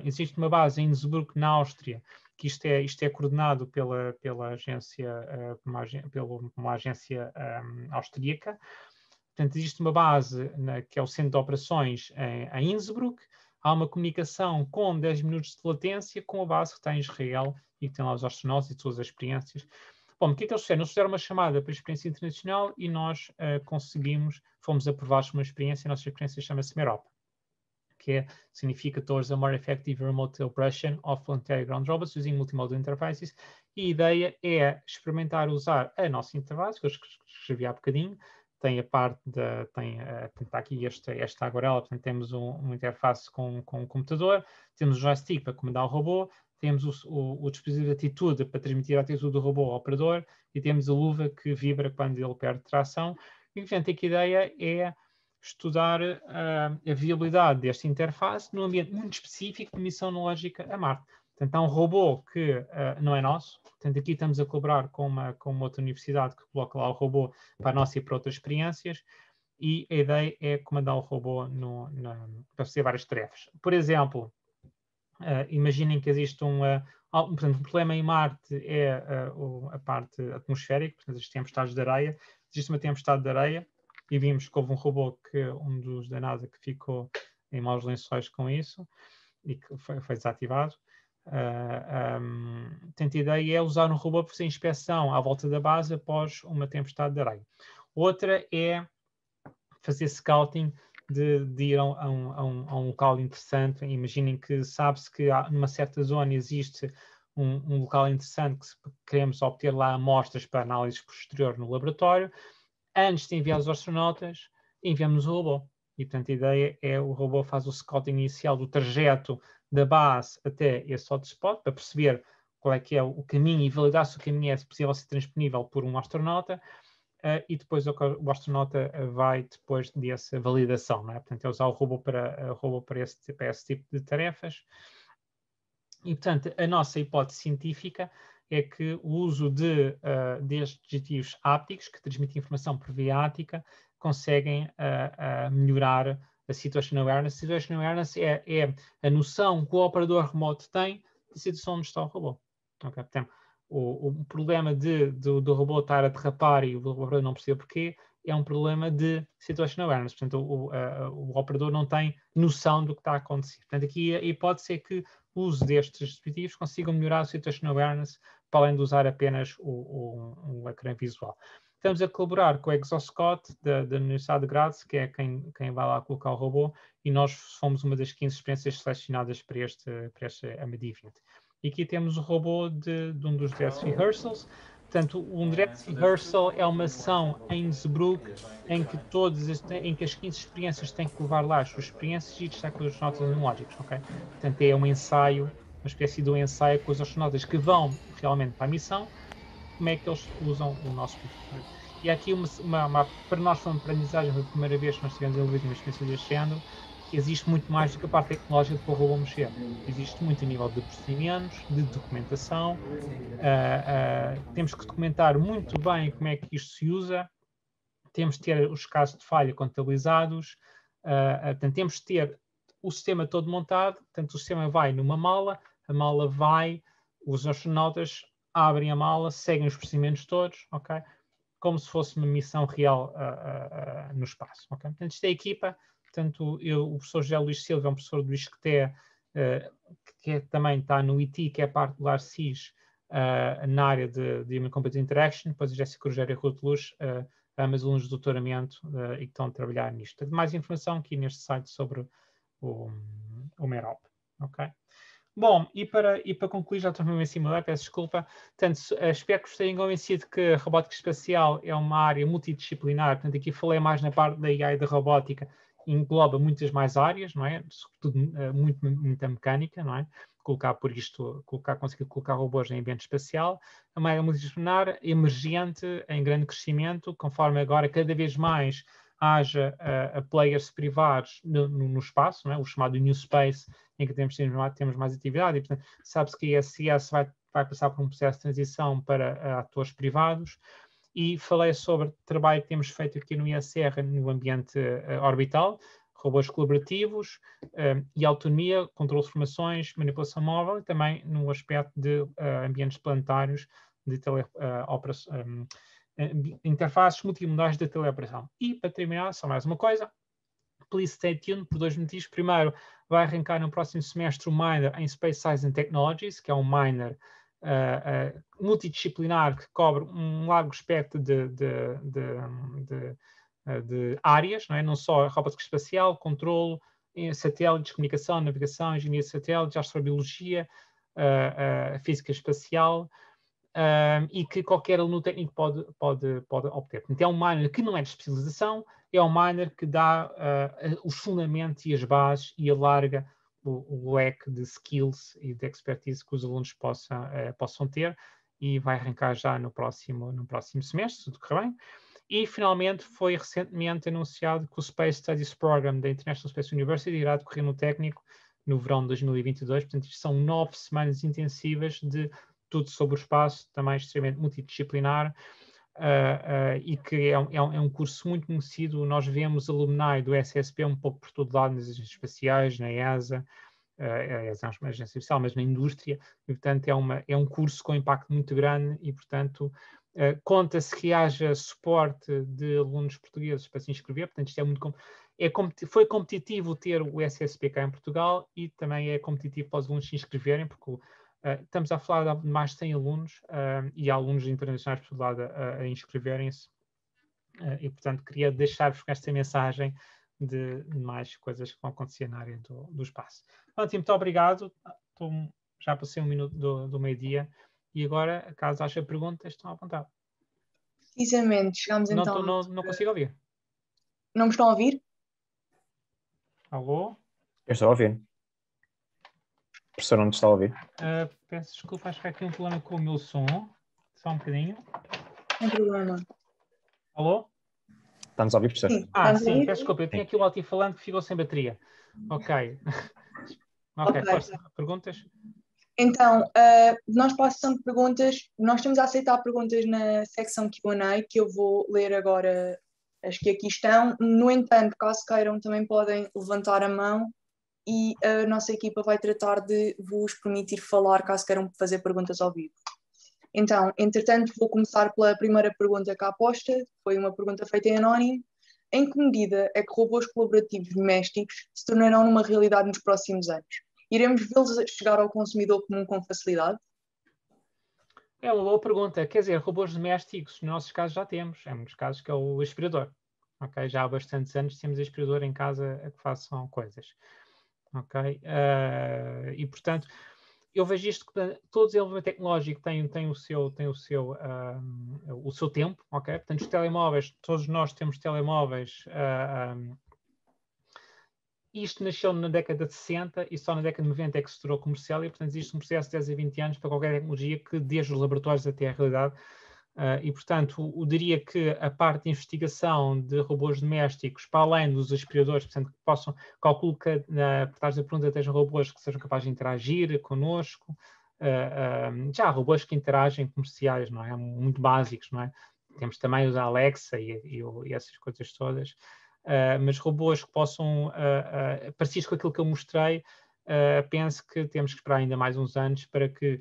existe uma base em Innsbruck, na Áustria, que isto é coordenado pela agência, uma agência austríaca. Portanto, existe uma base que é o centro de operações em Innsbruck. Há uma comunicação com 10 minutos de latência com a base que está em Israel e que tem lá os astronautas e todas as experiências. Bom, o que é que eles fizeram? Eles fizeram uma chamada para a experiência internacional e nós fomos aprovados por uma experiência. A nossa experiência chama-se MEROP, que significa Towards a More Effective Remote Operation of Planetary Ground Robots Using Multimodal Interfaces. E a ideia é experimentar usar a nossa interface, que eu escrevi há bocadinho. Tem a parte está aqui esta aguarela, portanto temos uma interface com um computador, temos o joystick para comandar o robô, temos o dispositivo de atitude para transmitir a atitude do robô ao operador e temos a luva que vibra quando ele perde tração. E, portanto, aqui a ideia é estudar a viabilidade desta interface num ambiente muito específico de missão analógica a Marte. Portanto, há um robô que não é nosso. Portanto, aqui estamos a colaborar com uma outra universidade que coloca lá o robô para a nossa e para outras experiências. E a ideia é comandar o robô para fazer várias tarefas. Por exemplo, imaginem que existe portanto, um problema em Marte é a parte atmosférica, portanto, existem tempestades de areia. Existe uma tempestade de areia e vimos que houve um robô, um dos da NASA, que ficou em maus lençóis com isso e que foi desativado. Portanto, a ideia é usar um robô para fazer inspeção à volta da base após uma tempestade de areia. Outra é fazer scouting de ir a um local interessante. Imaginem que sabe-se que numa certa zona existe um local interessante que queremos obter lá amostras para análise posterior no laboratório. Antes de enviar os astronautas, enviamos o robô. E, portanto, a ideia é o robô faz o scouting inicial do trajeto da base até esse hotspot, para perceber qual é que é o caminho e validar se o caminho é possível ser transponível por um astronauta, e depois o astronauta vai depois dessa validação, não é? Portanto, é usar o robô para esse tipo de tarefas. E, portanto, a nossa hipótese científica é que o uso destes dispositivos ápticos, que transmitem informação por via áptica, conseguem melhorar a Situational Awareness. A Situational Awareness é a noção que o operador remoto tem da situação onde está o robô. Okay? Portanto, o problema do robô estar a derrapar e o operador não perceber porquê é um problema de Situational Awareness. Portanto, o operador não tem noção do que está a acontecer. Portanto, aqui a hipótese é que o uso destes dispositivos consigam melhorar a Situational Awareness, para além de usar apenas o ecrã visual. Estamos a colaborar com o Exoscot da Universidade de Graz, que é quem vai lá colocar o robô, e nós fomos uma das 15 experiências selecionadas para este AMD20. E aqui temos o robô de um dos Dress Rehearsals. Portanto, um Dress Rehearsal é uma ação em Innsbruck em que as 15 experiências têm que levar lá as suas experiências e destacar os notas analógicos, ok? Portanto, é um ensaio, uma espécie de um ensaio com os astronautas que vão realmente para a missão, como é que eles usam o nosso computador. E aqui para nós foi uma aprendizagem, foi a primeira vez que nós tivemos envolvido uma experiência deste género. Existe muito mais do que a parte tecnológica para o robô mexer. Existe muito a nível de procedimentos, de documentação. Temos que documentar muito bem como é que isto se usa. Temos de ter os casos de falha contabilizados. Portanto, temos de ter o sistema todo montado. Portanto, o sistema vai numa mala, a mala vai, os astronautas abrem a mala, seguem os procedimentos todos, ok? Como se fosse uma missão real no espaço, ok? Portanto, isto é a equipa. Portanto, o professor José Luís Silva é um professor do ISCTE, que também está no IT, que é parte do ARCIS, na área de Human Computer Interaction. Depois a Jéssica Rogério e a Ruth Luz, ambas alunos de doutoramento, e que estão a trabalhar nisto. Tem mais informação aqui neste site sobre o MEROP, ok? Bom, e para concluir, já estou mesmo em cima, peço desculpa. Portanto, espero que vos tenham convencido que a robótica espacial é uma área multidisciplinar. Portanto, aqui falei mais na parte da AI e da robótica, engloba muitas mais áreas, não é? Sobretudo muita mecânica, não é? Conseguir colocar robôs em ambiente espacial. É uma área multidisciplinar, emergente, em grande crescimento, conforme agora cada vez mais haja players privados no espaço, não é? O chamado New Space, em que temos mais atividade, e portanto sabe-se que a ISS vai passar por um processo de transição para atores privados. E falei sobre o trabalho que temos feito aqui no ISR no ambiente orbital, robôs colaborativos e autonomia, controle de formações, manipulação móvel, e também no aspecto de ambientes planetários, de interfaces multimodais de teleoperação. E, para terminar, só mais uma coisa. Please stay tuned por 2 motivos. Primeiro, vai arrancar no próximo semestre o minor em Space Science and Technologies, que é um minor multidisciplinar que cobre um largo espectro de áreas, não é? Não só robótica espacial, controle, satélites, comunicação, navegação, engenharia de satélites, astrobiologia, física espacial, e que qualquer aluno técnico pode obter. Portanto, é um minor que não é de especialização, é um minor que dá os fundamentos e as bases e alarga o leque de skills e de expertise que os alunos possam ter, e vai arrancar já no próximo semestre, se tudo correr bem. E, finalmente, foi recentemente anunciado que o Space Studies Program da International Space University irá decorrer no técnico no verão de 2022. Portanto, isto são 9 semanas intensivas de tudo sobre o espaço, também extremamente multidisciplinar, e que é um curso muito conhecido. Nós vemos alumni do SSP um pouco por todo lado, nas agências espaciais, na ESA, é uma agência espacial, mas na indústria, e, portanto, é um curso com impacto muito grande e, portanto, conta-se que haja suporte de alunos portugueses para se inscrever. Portanto, isto foi competitivo ter o SSP cá em Portugal, e também é competitivo para os alunos se inscreverem, porque estamos a falar de mais de 100 alunos, e há alunos internacionais por todo lado a inscreverem-se, e, portanto, queria deixar-vos com esta mensagem de mais coisas que vão acontecer na área do espaço. Pronto, muito obrigado. Já passei 1 minuto do meio-dia e agora, caso haja perguntas, estão à vontade. Precisamente, chegamos então... Não consigo ouvir. Não me estão a ouvir? Alô? Eu estou a ouvir. O professor não te está a ouvir. Peço desculpa, acho que há aqui um problema com o meu som. Só um bocadinho. Sem problema. Alô? Está-nos a ouvir, professor? Sim, sim, peço desculpa, eu tinha aqui o altifalante que ficou sem bateria. Ok. Ok, força. Perguntas? Então, nós passamos perguntas, nós estamos a aceitar perguntas na secção Q&A, que eu vou ler agora as que aqui estão. No entanto, caso queiram, também podem levantar a mão e a nossa equipa vai tratar de vos permitir falar caso queiram fazer perguntas ao vivo. Então, entretanto, vou começar pela primeira pergunta cá posta, foi uma pergunta feita em anónimo. Em que medida é que robôs colaborativos domésticos se tornarão numa realidade nos próximos anos? Iremos vê-los chegar ao consumidor comum com facilidade? É uma boa pergunta. Quer dizer, robôs domésticos, nos nossos casos já temos. Em muitos casos que é o aspirador. Okay? Já há bastantes anos temos aspirador em casa a que façam coisas. Okay? E, portanto, eu vejo isto que todo desenvolvimento tecnológico tem o seu tempo. Okay? Portanto, os telemóveis, todos nós temos telemóveis... Isto nasceu na década de 60 e só na década de 90 é que se tornou comercial e, portanto, existe um processo de 10 a 20 anos para qualquer tecnologia que desde os laboratórios até a realidade. E, portanto, eu diria que a parte de investigação de robôs domésticos, para além dos aspiradores, portanto, que possam, calculo que, por trás da pergunta, estejam robôs que sejam capazes de interagir connosco. Já há robôs que interagem comerciais, não é? Muito básicos, não é? Temos também os Alexa e essas coisas todas. Mas robôs que possam, parecidos com aquilo que eu mostrei, penso que temos que esperar ainda mais uns anos para que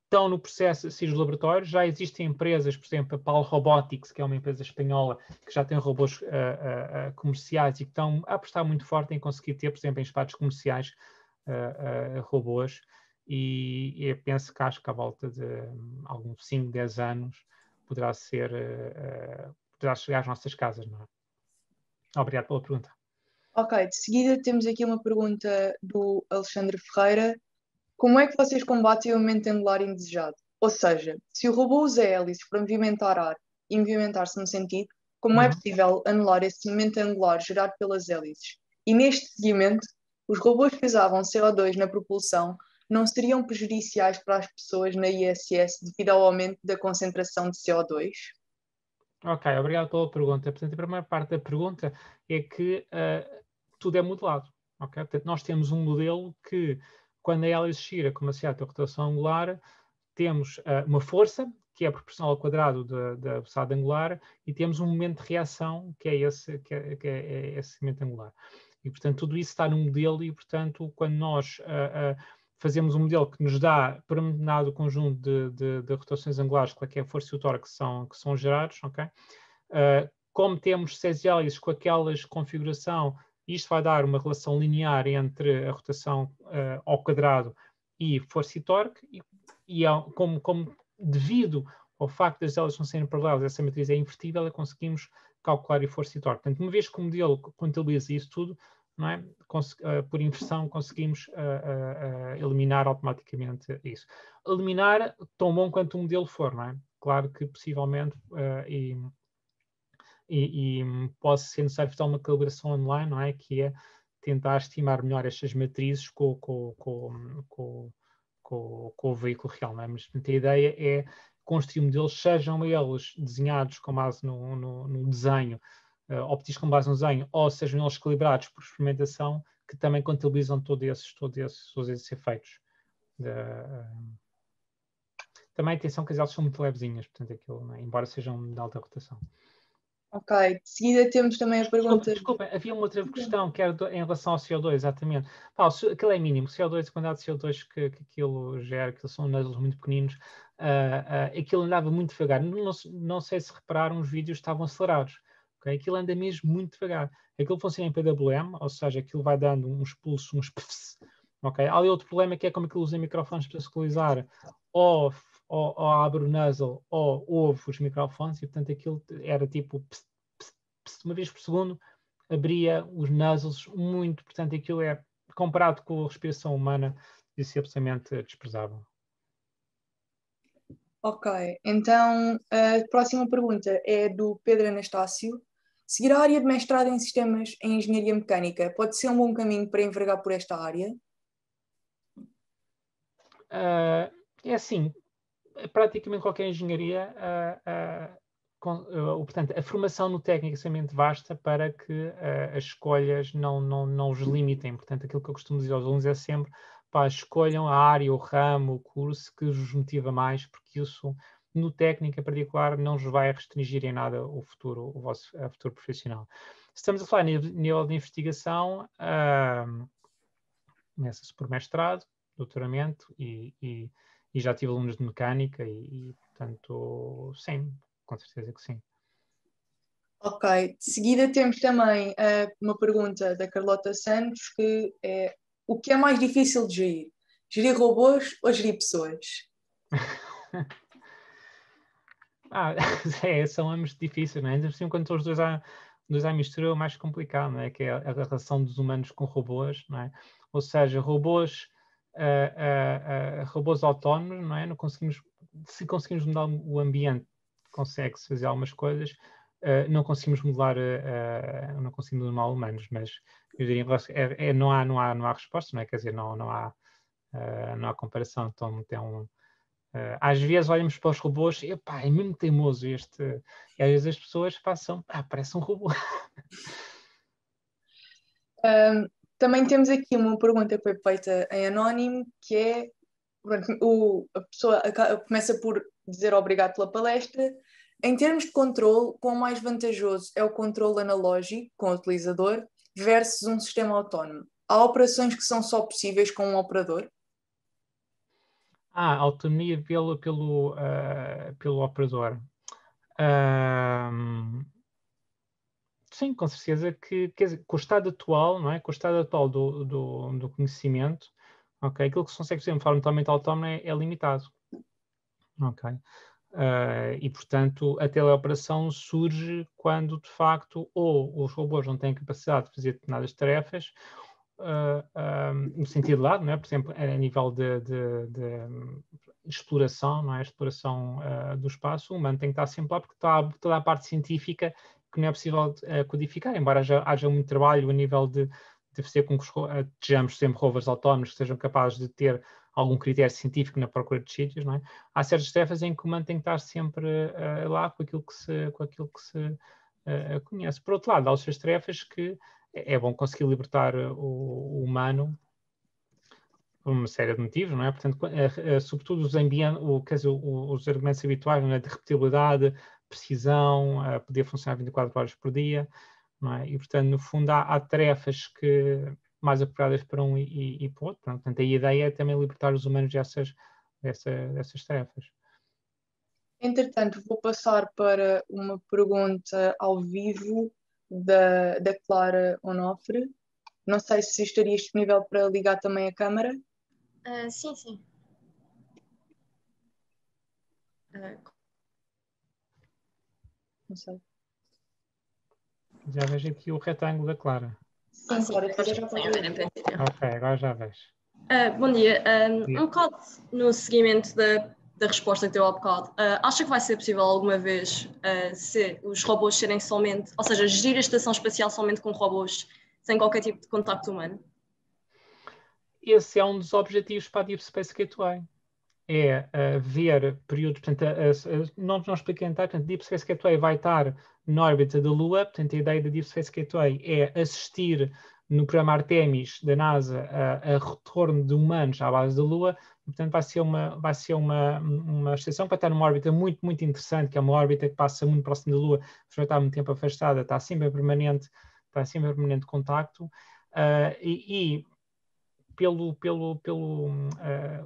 estão no processo de sair dos laboratórios. Já existem empresas, por exemplo, a PAL Robotics, que é uma empresa espanhola, que já tem robôs comerciais e que estão a apostar muito forte em conseguir ter, por exemplo, em espaços comerciais, robôs. E eu penso que acho que à volta de alguns 5, 10 anos poderá chegar às nossas casas, não é? Obrigado pela pergunta. Ok, de seguida temos aqui uma pergunta do Alexandre Ferreira. Como é que vocês combatem o momento angular indesejado? Ou seja, se o robô usa hélices para movimentar ar e movimentar-se no sentido, como é possível anular esse momento angular gerado pelas hélices? E neste seguimento, os robôs que usavam CO2 na propulsão não seriam prejudiciais para as pessoas na ISS devido ao aumento da concentração de CO2? Ok, obrigado pela pergunta. Portanto, a primeira parte da pergunta é que tudo é modelado. Okay? Portanto, nós temos um modelo que, quando a hélice gira com uma certa rotação angular, temos uma força, que é proporcional ao quadrado da velocidade angular, e temos um momento de reação, que é esse momento angular. E, portanto, tudo isso está no modelo e, portanto, quando nós fazemos um modelo que nos dá, por um determinado conjunto de rotações angulares, qual é a força e o torque que são gerados, ok? Como temos 6 hélices com aquelas configuração, isto vai dar uma relação linear entre a rotação ao quadrado e força e torque, e como devido ao facto das hélices não serem paralelas, essa matriz é invertível e conseguimos calcular a força e torque. Portanto, uma vez que o modelo contabiliza isso tudo, não é? Por inversão conseguimos eliminar automaticamente isso. Eliminar tão bom quanto o modelo for, não é? Claro que possivelmente pode ser necessário fazer uma calibração online, não é? Que é tentar estimar melhor estas matrizes com o veículo real, não é? Mas a ideia é construir modelos, sejam eles desenhados com base no desenho, optis com base no desenho, ou sejam eles calibrados por experimentação, que também contabilizam todos esses efeitos. Também atenção que as elas são muito levezinhas, portanto, aquilo, é? Embora sejam de alta rotação. Ok, de seguida temos também a pergunta... Desculpa, havia uma outra questão que era em relação ao CO2, exatamente. Aquilo é mínimo, CO2, a quantidade de CO2 que aquilo gera, que são nodulos muito pequeninos, aquilo andava muito devagar. Não sei se repararam, os vídeos estavam acelerados. Okay? Aquilo anda mesmo muito devagar. Aquilo funciona em PWM, ou seja, aquilo vai dando uns pulsos, uns pfs. Okay? Há ali outro problema que é como aquilo usa microfones para se equalizar, ou abre o muzzle ou ouve os microfones, e portanto aquilo era tipo uma vez por segundo, abria os nozzles muito, portanto aquilo é, comparado com a respiração humana, isso é absolutamente desprezável. Ok, então a próxima pergunta é do Pedro Anastácio. Seguir a área de mestrado em sistemas em engenharia mecânica pode ser um bom caminho para envergar por esta área? É assim, praticamente qualquer engenharia, portanto, a formação no técnico é extremamente vasta para que as escolhas não os limitem. Portanto, aquilo que eu costumo dizer aos alunos é sempre, pá, escolham a área, o ramo, o curso que os motiva mais, porque isso, no técnico em particular, não os vai restringir em nada o vosso futuro profissional. Se estamos a falar nível de investigação, começa-se por mestrado, doutoramento e já tive alunos de mecânica portanto, sim, com certeza que sim. Ok, de seguida temos também uma pergunta da Carlota Santos, que é: o que é mais difícil de gerir? Gerir robôs ou gerir pessoas? São ambos difíceis, não é? Assim, quando estão os dois à mistura, é o mais complicado, não é? Que é a relação dos humanos com robôs, não é? Ou seja, robôs autónomos, não é? Não conseguimos, se conseguimos mudar o ambiente, consegue-se fazer algumas coisas, não conseguimos modelar, não conseguimos mudar humanos, mas eu diria, não há resposta, não é? Quer dizer, não há comparação. Então, às vezes olhamos para os robôs e epá, é mesmo teimoso este. E às vezes as pessoas passam, parece um robô. Também temos aqui uma pergunta que foi feita em anónimo, que é: a pessoa começa por dizer obrigado pela palestra. Em termos de controle, quão mais vantajoso é o controle analógico com o utilizador versus um sistema autónomo? Há operações que são só possíveis com um operador? Autonomia pelo operador. Sim, com certeza que, quer dizer, com o estado atual, não é? Com o estado atual do conhecimento, ok? Aquilo que se consegue fazer de forma totalmente autónoma é limitado. Ok? E, portanto, a teleoperação surge quando, de facto, ou os robôs não têm capacidade de fazer determinadas tarefas, no sentido lado, não é? Por exemplo, a nível de exploração, não é? A exploração do espaço, o humano tem que estar sempre lá, porque toda a parte científica que não é possível codificar, embora haja muito trabalho a nível de fazer com que sejamos sempre rovers autónomos que sejam capazes de ter algum critério científico na procura de sítios, não é? Há certas tarefas em que o humano tem que estar sempre lá com aquilo que se conhece. Por outro lado, há outras tarefas que é bom conseguir libertar o humano por uma série de motivos, não é? Portanto, sobretudo os argumentos habituais, não é? De repetibilidade, precisão, poder funcionar 24 horas por dia, não é? E, portanto, no fundo, há tarefas que mais apropriadas para um e para o outro. Portanto, a ideia é também libertar os humanos dessas tarefas. Entretanto, vou passar para uma pergunta ao vivo da Clara Onofre. Não sei se estaria disponível para ligar também a câmara. Sim, sim. Não sei. Já vejo aqui o retângulo da Clara. Sim, sim, Clara, agora já já pode tenho a ver ver. em princípio. Ok, agora já vejo. Bom dia. Dia. Um bocado no seguimento da resposta que deu há bocado, acha que vai ser possível alguma vez se os robôs serem somente, ou seja, gerir a estação espacial somente com robôs, sem qualquer tipo de contacto humano? Esse é um dos objetivos para a Deep Space Gateway. É ver períodos, portanto, não expliquei em detalhe, portanto, Deep Space Gateway vai estar na órbita da Lua, portanto, a ideia da Deep Space Gateway é assistir no programa Artemis da NASA a retorno de humanos à base da Lua, portanto, vai ser uma estação que vai estar numa órbita muito, muito interessante, que é uma órbita que passa muito próximo da Lua, vai estar muito tempo afastada, está sempre em permanente contacto,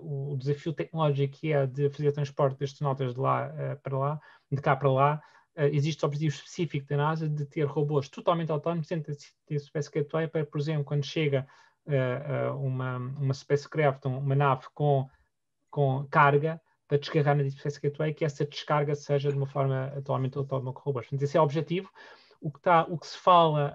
o desafio tecnológico que é de fazer transporte de astronautas de cá para lá, existe o objetivo específico da NASA de ter robôs totalmente autónomos dentro da Space Gateway para, por exemplo, quando chega uma spacecraft, uma nave com carga, para descarregar na Space Gateway, que essa descarga seja de uma forma totalmente autónoma com robôs. Portanto, esse é o objetivo. o que se fala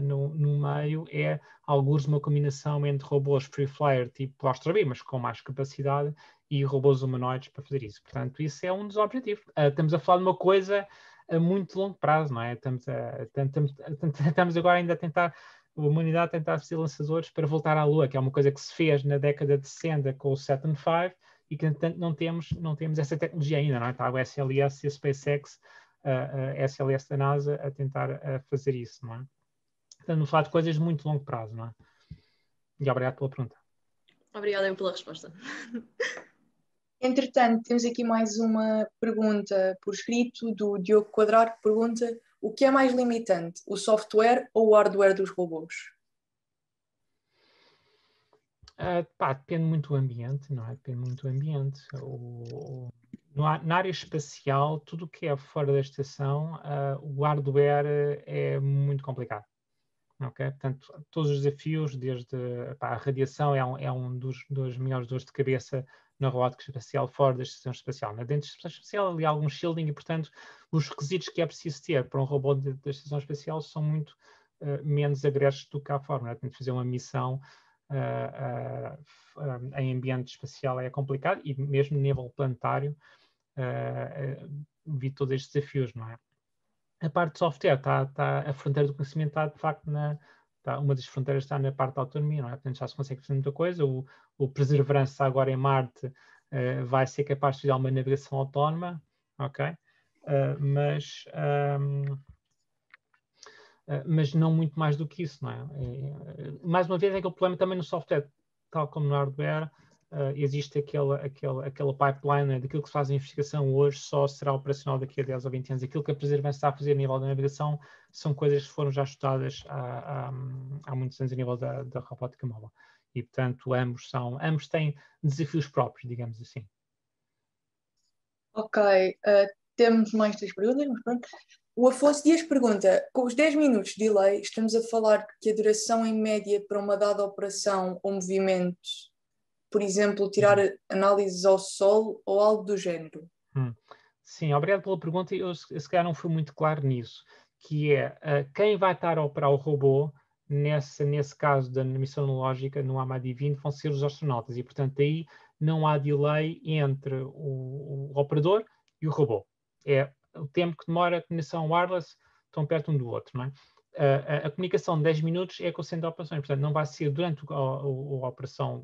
no meio é alguns uma combinação entre robôs Free Flyer tipo Claustro-B, mas com mais capacidade, e robôs humanoides para fazer isso. Portanto, isso é um dos objetivos. Estamos a falar de uma coisa a muito longo prazo, não é? Estamos agora ainda a tentar, a humanidade a tentar fazer lançadores para voltar à Lua, que é uma coisa que se fez na década de 60 com o Saturn V, e que não temos essa tecnologia ainda, não é? Está o SLS e a SpaceX, a SLS da NASA, a tentar fazer isso, não é? Estamos a falar de coisas de muito longo prazo, não é? E obrigado pela pergunta. Obrigada pela resposta. Entretanto, temos aqui mais uma pergunta por escrito do Diogo Quadrado, que pergunta: o que é mais limitante, o software ou o hardware dos robôs? Depende muito do ambiente, não é? Depende muito do ambiente. Na área espacial, tudo o que é fora da estação, o hardware é muito complicado. Okay? Portanto, todos os desafios, desde a radiação é um dos maiores dores de cabeça na robótica espacial fora da estação espacial. Dentro da estação espacial, ali há algum shielding e, portanto, os requisitos que é preciso ter para um robô da estação espacial são muito menos agressos do que cá fora. Tem de fazer uma missão em ambiente espacial é complicado, e mesmo no nível planetário vi todos estes desafios, não é? A parte de software a fronteira do conhecimento está, de facto, uma das fronteiras está na parte da autonomia, não é? Portanto, já se consegue fazer muita coisa. O Perseverance agora em Marte vai ser capaz de fazer uma navegação autónoma, ok? Mas não muito mais do que isso, não é? Mais uma vez, é que o problema também no software, tal como no hardware, existe aquela pipeline, né, daquilo que se faz em investigação hoje só será operacional daqui a 10 ou 20 anos. Aquilo que a Perseverance está a fazer a nível da navegação são coisas que foram já estudadas há muitos anos a nível da robótica móvel. E, portanto, ambos têm desafios próprios, digamos assim. Ok, temos mais 3 perguntas, mas pronto. O Afonso Dias pergunta: com os 10 minutos de delay, estamos a falar que a duração em média para uma dada operação ou movimento, por exemplo, tirar análises ao solo ou algo do género? Sim, obrigado pela pergunta. Eu se calhar não fui muito claro nisso, que é quem vai estar a operar o robô nesse caso da missão lógica no Amadi 20 vão ser os astronautas, e portanto aí não há delay entre o operador e o robô. É o tempo que demora a conexão wireless, estão perto um do outro, não é? A comunicação de 10 minutos é com o centro de operações, portanto não vai ser durante a operação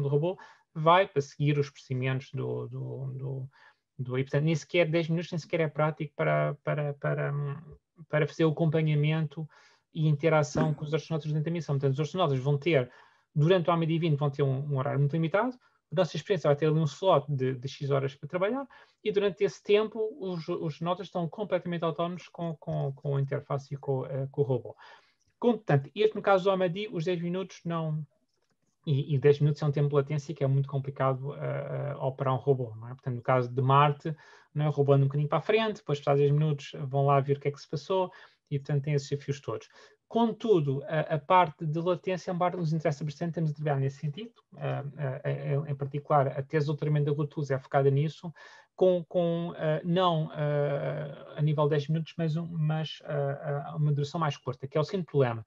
do robô, vai para seguir os procedimentos e, portanto, nem sequer 10 minutos nem sequer é prático para fazer o acompanhamento e interação com os astronautas durante a missão. Portanto, os astronautas vão ter, durante o AMD 20, vão ter um horário muito limitado. A nossa experiência vai ter ali um slot de X horas para trabalhar, e durante esse tempo os astronautas estão completamente autónomos com a interface e com o robô. Portanto, no caso do AMD, os 10 minutos não... E 10 minutos é um tempo de latência que é muito complicado operar um robô, não é? Portanto, no caso de Marte, não é? O robô anda um bocadinho para a frente, depois, passar 10 minutos, vão lá ver o que é que se passou, e, portanto, tem esses desafios todos. Contudo, a parte de latência é uma parte que nos interessa bastante, temos de trabalhar nesse sentido. Em particular, a tese de doutoramento da Bluetooth é focada nisso, não a nível de 10 minutos, mas uma duração mais curta, que é o seguinte problema.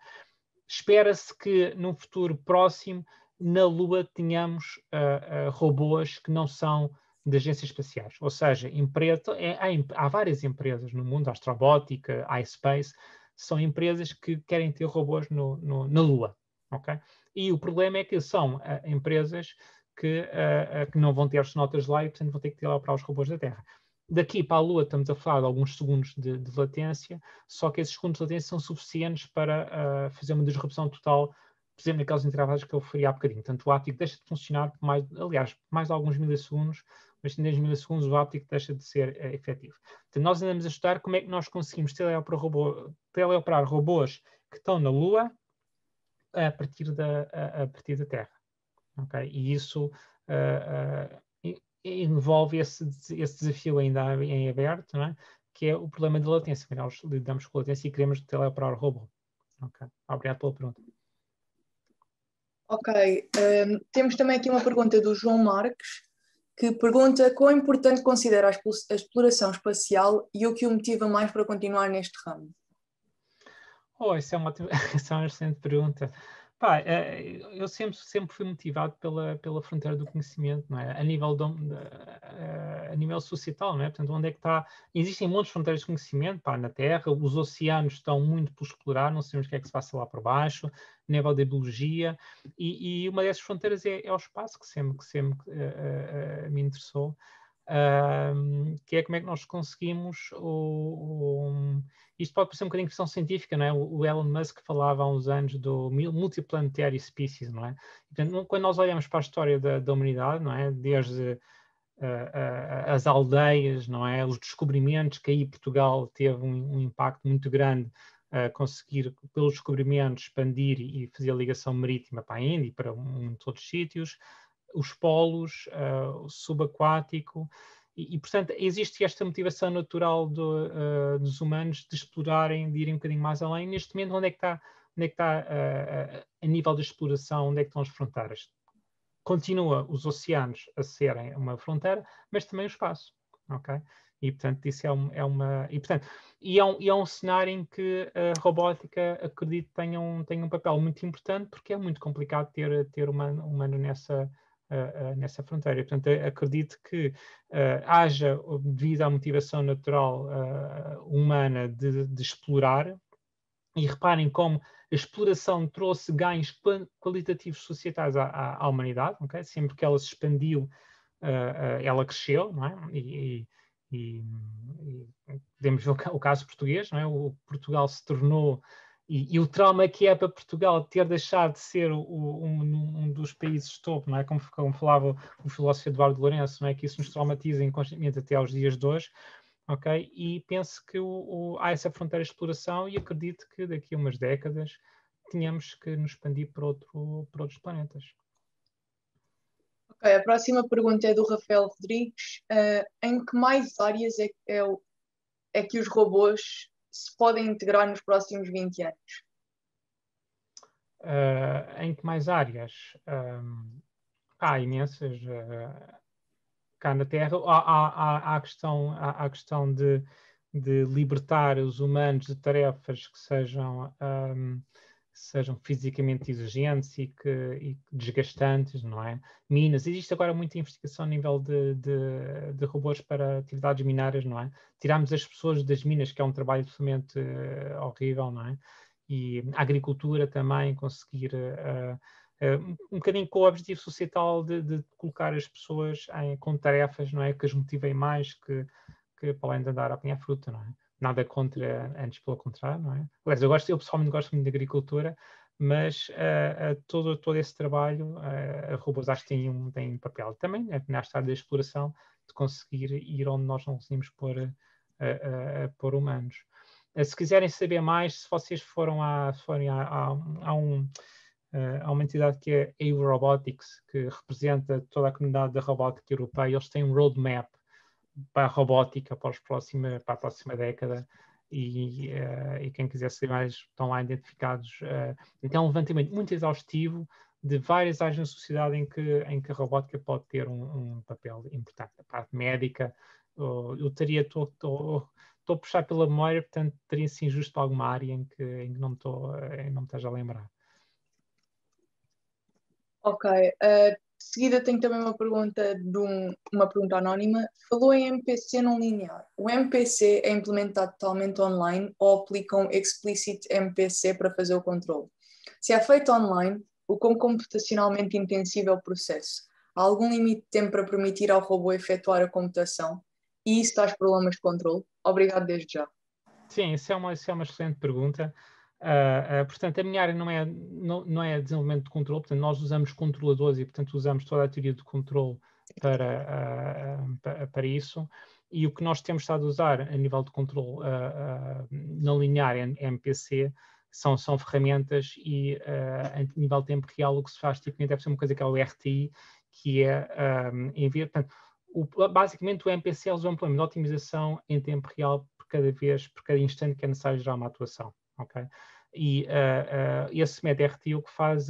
Espera-se que, num futuro próximo, na Lua tenhamos robôs que não são de agências espaciais. Ou seja, há várias empresas no mundo, a Astrobótica, a iSpace, são empresas que querem ter robôs na Lua. Okay? E o problema é que são empresas que não vão ter astronautas lá e, portanto, vão ter que ter lá para os robôs da Terra. Daqui para a Lua estamos a falar de alguns segundos de latência, só que esses segundos de latência são suficientes para fazer uma disrupção total, por exemplo, naqueles intervalos que eu referi há bocadinho. Portanto, o áptico deixa de funcionar por mais de alguns milissegundos, mas em 10 milissegundos o áptico deixa de ser efetivo. Portanto, nós andamos a estudar como é que nós conseguimos teleoperar robôs que estão na Lua a partir da Terra. Okay? E isso envolve esse desafio ainda em aberto, não é? Que é o problema de latência. Nós lidamos com latência e queremos teleoperar o robô. Okay. Obrigado pela pergunta. Ok. Temos também aqui uma pergunta do João Marques, que pergunta quão importante considera a exploração espacial e o que o motiva mais para continuar neste ramo. Isso é essa é uma excelente pergunta. Pá, eu sempre fui motivado pela fronteira do conhecimento, não é? A nível societal, não é? Portanto, onde é que está? Existem muitas fronteiras de conhecimento, pá, na Terra, os oceanos estão muito por explorar, não sabemos o que é que se passa lá por baixo, a nível da biologia, e uma dessas fronteiras é o espaço, que sempre me interessou. Que é como é que nós conseguimos isto pode parecer um bocadinho questão científica, não é? O Elon Musk falava há uns anos do multiplanetary species, não é? Portanto, quando nós olhamos para a história da humanidade, não é? Desde as aldeias, não é? Os descobrimentos, que aí Portugal teve um impacto muito grande a conseguir, pelos descobrimentos, expandir e fazer a ligação marítima para a Índia e para muitos outros sítios, os polos, o subaquático, portanto, existe esta motivação natural dos humanos de explorarem, de irem um bocadinho mais além. Neste momento, onde é que está a nível de exploração, onde é que estão as fronteiras? Continua os oceanos a serem uma fronteira, mas também o espaço, ok? E, portanto, isso é um cenário em que a robótica, acredito, tenha um papel muito importante, porque é muito complicado ter humano nessa fronteira. Portanto, acredito que haja, devido à motivação natural humana de explorar, e reparem como a exploração trouxe ganhos qualitativos societais à humanidade, okay? Sempre que ela se expandiu, ela cresceu, não é? E podemos ver o caso português, não é? O Portugal se tornou, e o trauma que é para Portugal ter deixado de ser um dos países topo, não é? Como falava o filósofo Eduardo Lourenço, não é? Que isso nos traumatiza inconscientemente até aos dias de hoje. Okay? E penso que há essa fronteira de exploração e acredito que daqui a umas décadas tínhamos que nos expandir para outros planetas. Ok, a próxima pergunta é do Rafael Rodrigues. Em que mais áreas é que os robôs se podem integrar nos próximos 20 anos? Em que mais áreas? Há imensas. Cá na Terra, há a questão de libertar os humanos de tarefas que sejam fisicamente exigentes e que desgastantes, não é? Minas, existe agora muita investigação a nível de robôs para atividades minárias, não é? Tirarmos as pessoas das minas, que é um trabalho absolutamente horrível, não é? E a agricultura também, conseguir um bocadinho com o objetivo societal de colocar as pessoas com tarefas, não é? Que as motivem mais que para além de andar a apanhar fruta, não é? Nada contra, antes pelo contrário, não é? Aliás, eu pessoalmente gosto muito de agricultura, mas todo esse trabalho, a robôs acho que têm um papel também, nesta área da exploração, de conseguir ir onde nós não conseguimos pôr humanos. Se quiserem saber mais, se vocês há uma entidade que é a EU Robotics, que representa toda a comunidade da robótica europeia. Eles têm um roadmap para a robótica para a próxima década e quem quiser saber mais estão lá identificados. Então é um levantamento muito exaustivo de várias áreas da sociedade em que a robótica pode ter um papel importante. A parte médica, estou a puxar pela memória, portanto teria sido injusto para alguma área em que não me esteja a lembrar. Ok. De seguida tenho também uma pergunta uma pergunta anónima. Falou em MPC não linear. O MPC é implementado totalmente online ou aplicam explicit MPC para fazer o controle? Se é feito online, o quão computacionalmente intensivo é o processo? Há algum limite de tempo para permitir ao robô efetuar a computação? E isso traz problemas de controle? Obrigado desde já. Sim, isso é uma excelente pergunta. Portanto, a minha área não é desenvolvimento de controle, portanto, nós usamos controladores e, portanto, usamos toda a teoria de controle para isso. E o que nós temos estado a usar a nível de controle não linear em MPC são ferramentas e a nível de tempo real o que se faz tipicamente deve ser uma coisa que é o RTI, que é enviar, portanto, basicamente o MPC é um plano de otimização em tempo real por cada instante que é necessário gerar uma atuação, ok? E esse método RTI o que faz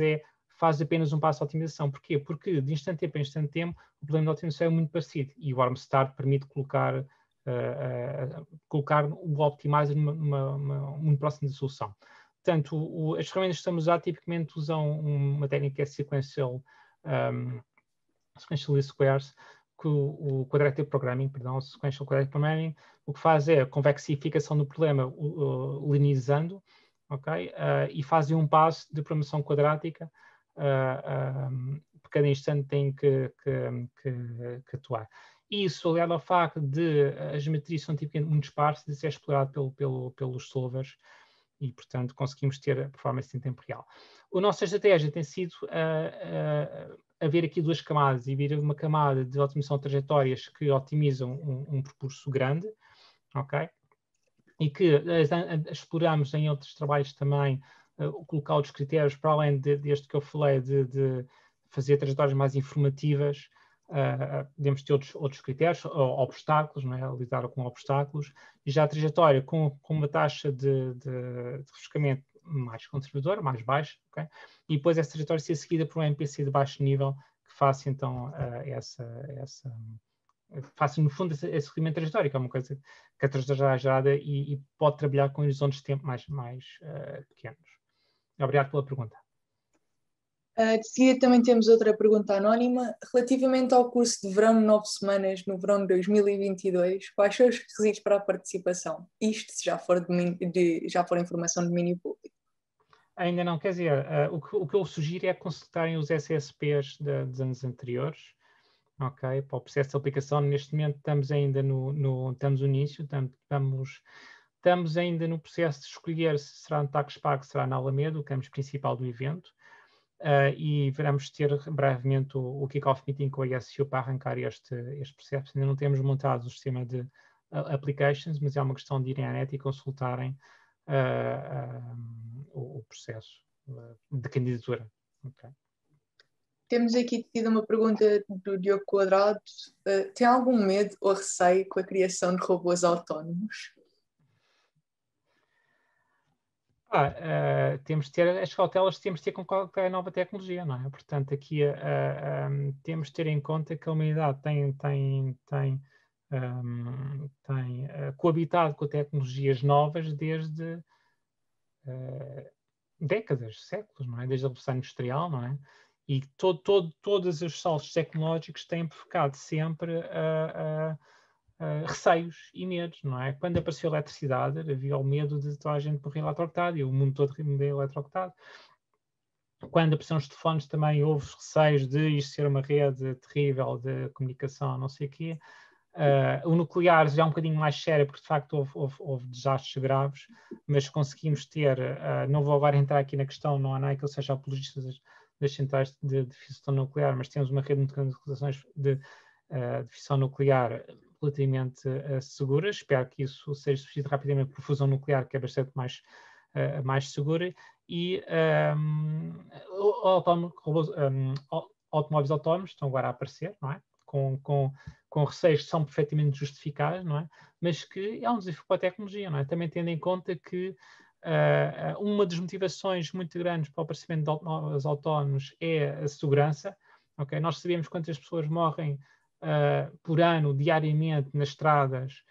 apenas um passo de otimização. Porquê? Porque de instante tempo a instante tempo o plano de otimização é muito parecido e o ArmStart permite colocar o Optimizer muito próximo da solução. Portanto, as ferramentas que estamos a usar tipicamente usam uma técnica que é sequential squares, que o quadratic programming, perdão, o sequential quadratic programming, o que faz é a convexificação do problema linearizando, ok? E fazem um passo de programação quadrática, por cada instante tem que atuar. Isso, aliado ao facto de as geometrias são tipicamente muito esparsas, isso é explorado pelos solvers, e, portanto, conseguimos ter a performance em tempo real. A nossa estratégia tem sido haver aqui duas camadas, e vir uma camada de otimização de trajetórias que otimizam um percurso grande, ok? E que exploramos em outros trabalhos também, colocar outros critérios, para além deste que eu falei, de fazer trajetórias mais informativas. Podemos ter outros critérios, obstáculos, não é? Lidar com obstáculos, e já a trajetória com uma taxa de refrescamento mais conservadora, mais baixa, okay? E depois essa trajetória ser seguida por um MPC de baixo nível que faça então faça no fundo esse seguimento trajetório, que é uma coisa que a trajetória é gerada e pode trabalhar com horizontes de tempo mais pequenos. Obrigado pela pergunta. De seguida também temos outra pergunta anónima. Relativamente ao curso de verão de 9 semanas no verão de 2022, quais são os requisitos para a participação? Isto se já for, já for informação de domínio público. Ainda não, quer dizer, o que eu sugiro é consultarem os SSPs dos anos anteriores, ok? Para o processo de aplicação. Neste momento estamos ainda estamos no início, estamos ainda no processo de escolher se será no TACSPAC, se será na Alameda, o campus principal do evento. E vamos ter brevemente o kick-off meeting com a ISU para arrancar este processo. Ainda não temos montado o sistema de applications, mas é uma questão de irem à net e consultarem o processo de candidatura. Okay. Temos aqui tido uma pergunta do Diogo Quadrado. Tem algum medo ou receio com a criação de robôs autónomos? Temos de ter as cautelas que temos de ter com qualquer nova tecnologia, não é? Portanto, aqui temos de ter em conta que a humanidade tem coabitado com tecnologias novas desde décadas, séculos, não é? Desde a Revolução Industrial, não é? E todos os saltos tecnológicos têm provocado sempre receios e medos, não é? Quando apareceu a eletricidade, havia o medo de toda a gente morrer eletrocutado e o mundo todo morrer eletrocutado. Quando apareceram os telefones também houve receios de isto ser uma rede terrível de comunicação, não sei o quê. O nuclear já é um bocadinho mais sério, porque de facto houve desastres graves, mas conseguimos ter, não vou agora entrar aqui na questão, não há que eu seja apologista das centrais de fissão nuclear, mas temos uma rede muito grande de instalações de fissão nuclear relativamente seguras. Espero que isso seja substituído rapidamente por fusão nuclear, que é bastante mais segura. E automóveis autónomos estão agora a aparecer, não é? Com receios que são perfeitamente justificáveis, não é? Mas que é um desafio para a tecnologia, não é? Também tendo em conta que uma das motivações muito grandes para o aparecimento de automóveis autónomos é a segurança. Okay? Nós sabemos quantas pessoas morrem por ano, diariamente, nas estradas,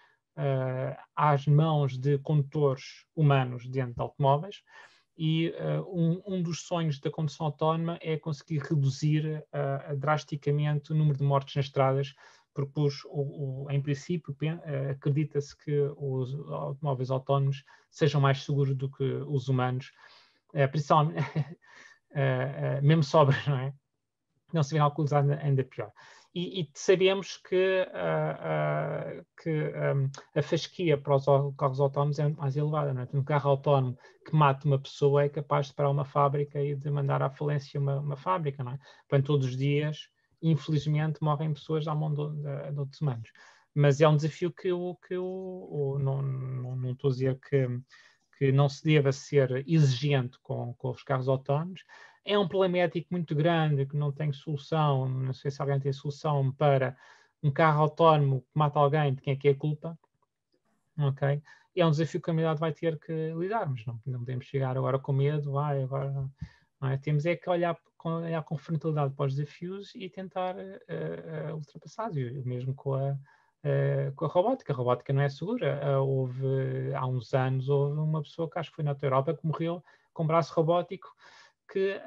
às mãos de condutores humanos dentro de automóveis. E um dos sonhos da condução autónoma é conseguir reduzir drasticamente o número de mortes nas estradas, porque em princípio acredita-se que os automóveis autónomos sejam mais seguros do que os humanos, principalmente mesmo sóbrios, não é? Não se vê alcoolizados ainda pior. E sabemos que a fasquia para os carros autónomos é mais elevada. Não é? Um carro autónomo que mata uma pessoa é capaz de parar uma fábrica e de mandar à falência uma fábrica. Não é? Portanto, todos os dias, infelizmente, morrem pessoas à mão de outros humanos. Mas é um desafio que não estou a dizer que não se deva ser exigente com os carros autónomos. É um problema ético muito grande que não tem solução. Não sei se alguém tem solução para um carro autónomo que mata alguém, de quem é que é a culpa. Okay? É um desafio que a humanidade vai ter que lidar, mas não podemos chegar agora com medo. Agora, não é? Temos é que olhar com frontalidade para os desafios e tentar ultrapassá-los, mesmo com a robótica. A robótica não é segura. Há uns anos houve uma pessoa que acho que foi na Europa que morreu com braço robótico, que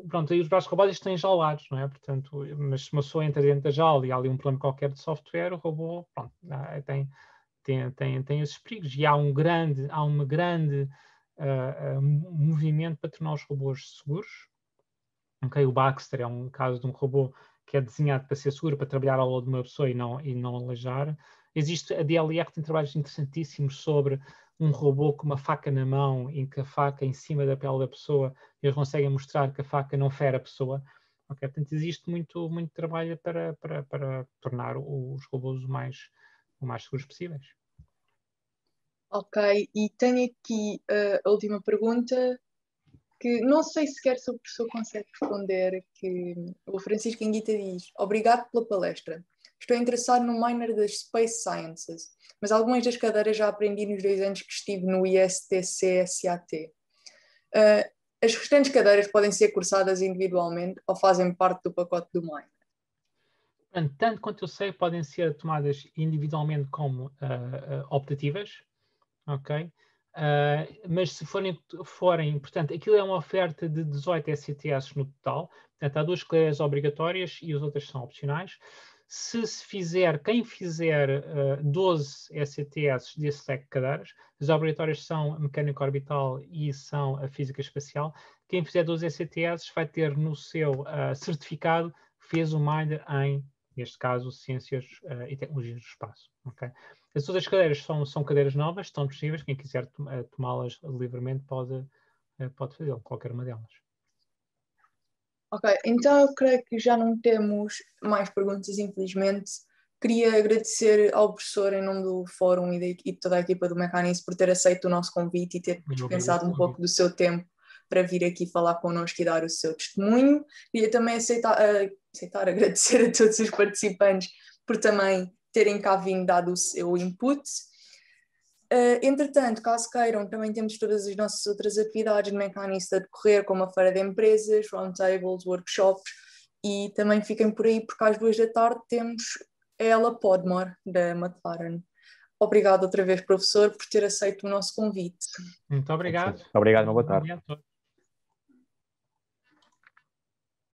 pronto, aí os braços robóticos estão enjaulados, não é? Portanto, mas se uma pessoa entra dentro da jaula e há ali um problema qualquer de software, o robô, pronto, tem esses perigos. E há um grande movimento para tornar os robôs seguros. Okay? O Baxter é um caso de um robô que é desenhado para ser seguro, para trabalhar ao lado de uma pessoa e não aleijar. Existe a DLR, tem trabalhos interessantíssimos sobre um robô com uma faca na mão, em que a faca em cima da pele da pessoa, eles conseguem mostrar que a faca não fere a pessoa. Okay? Portanto, existe muito trabalho para tornar os robôs o mais seguros possíveis. Ok, e tenho aqui a última pergunta, que não sei sequer se o professor consegue responder, que o Francisco Anguita diz: obrigado pela palestra. Estou interessado no minor das Space Sciences, mas algumas das cadeiras já aprendi nos 2 anos que estive no ISTC-SAT. As restantes cadeiras podem ser cursadas individualmente ou fazem parte do pacote do minor? Tanto quanto eu sei, podem ser tomadas individualmente como optativas, ok? Mas se forem, portanto, aquilo é uma oferta de 18 SCTS no total, portanto, há 2 cadeiras obrigatórias e as outras são opcionais. Quem fizer 12 SCTS desse leque de cadeiras, as obrigatórias são a mecânica orbital e são a física espacial, quem fizer 12 SCTS vai ter no seu certificado que fez o minor em, neste caso, Ciências e Tecnologias do Espaço. Okay? As outras cadeiras são cadeiras novas, estão disponíveis, quem quiser tomá-las livremente pode fazê-lo, qualquer uma delas. Ok, então eu creio que já não temos mais perguntas, infelizmente. Queria agradecer ao professor em nome do Fórum e de toda a equipa do Mecanismo por ter aceito o nosso convite e ter dispensado um pouco do seu tempo para vir aqui falar connosco e dar o seu testemunho. Queria também agradecer a todos os participantes por também terem cá vindo dado o seu input. Entretanto, caso queiram, também temos todas as nossas outras atividades de Mecanista a decorrer, como a feira de empresas, roundtables, workshops, e também fiquem por aí porque às 2 da tarde temos a Ella Podmore, da McLaren. Obrigado outra vez, professor, por ter aceito o nosso convite. Muito obrigado. Obrigado, uma boa tarde. Obrigado a todos.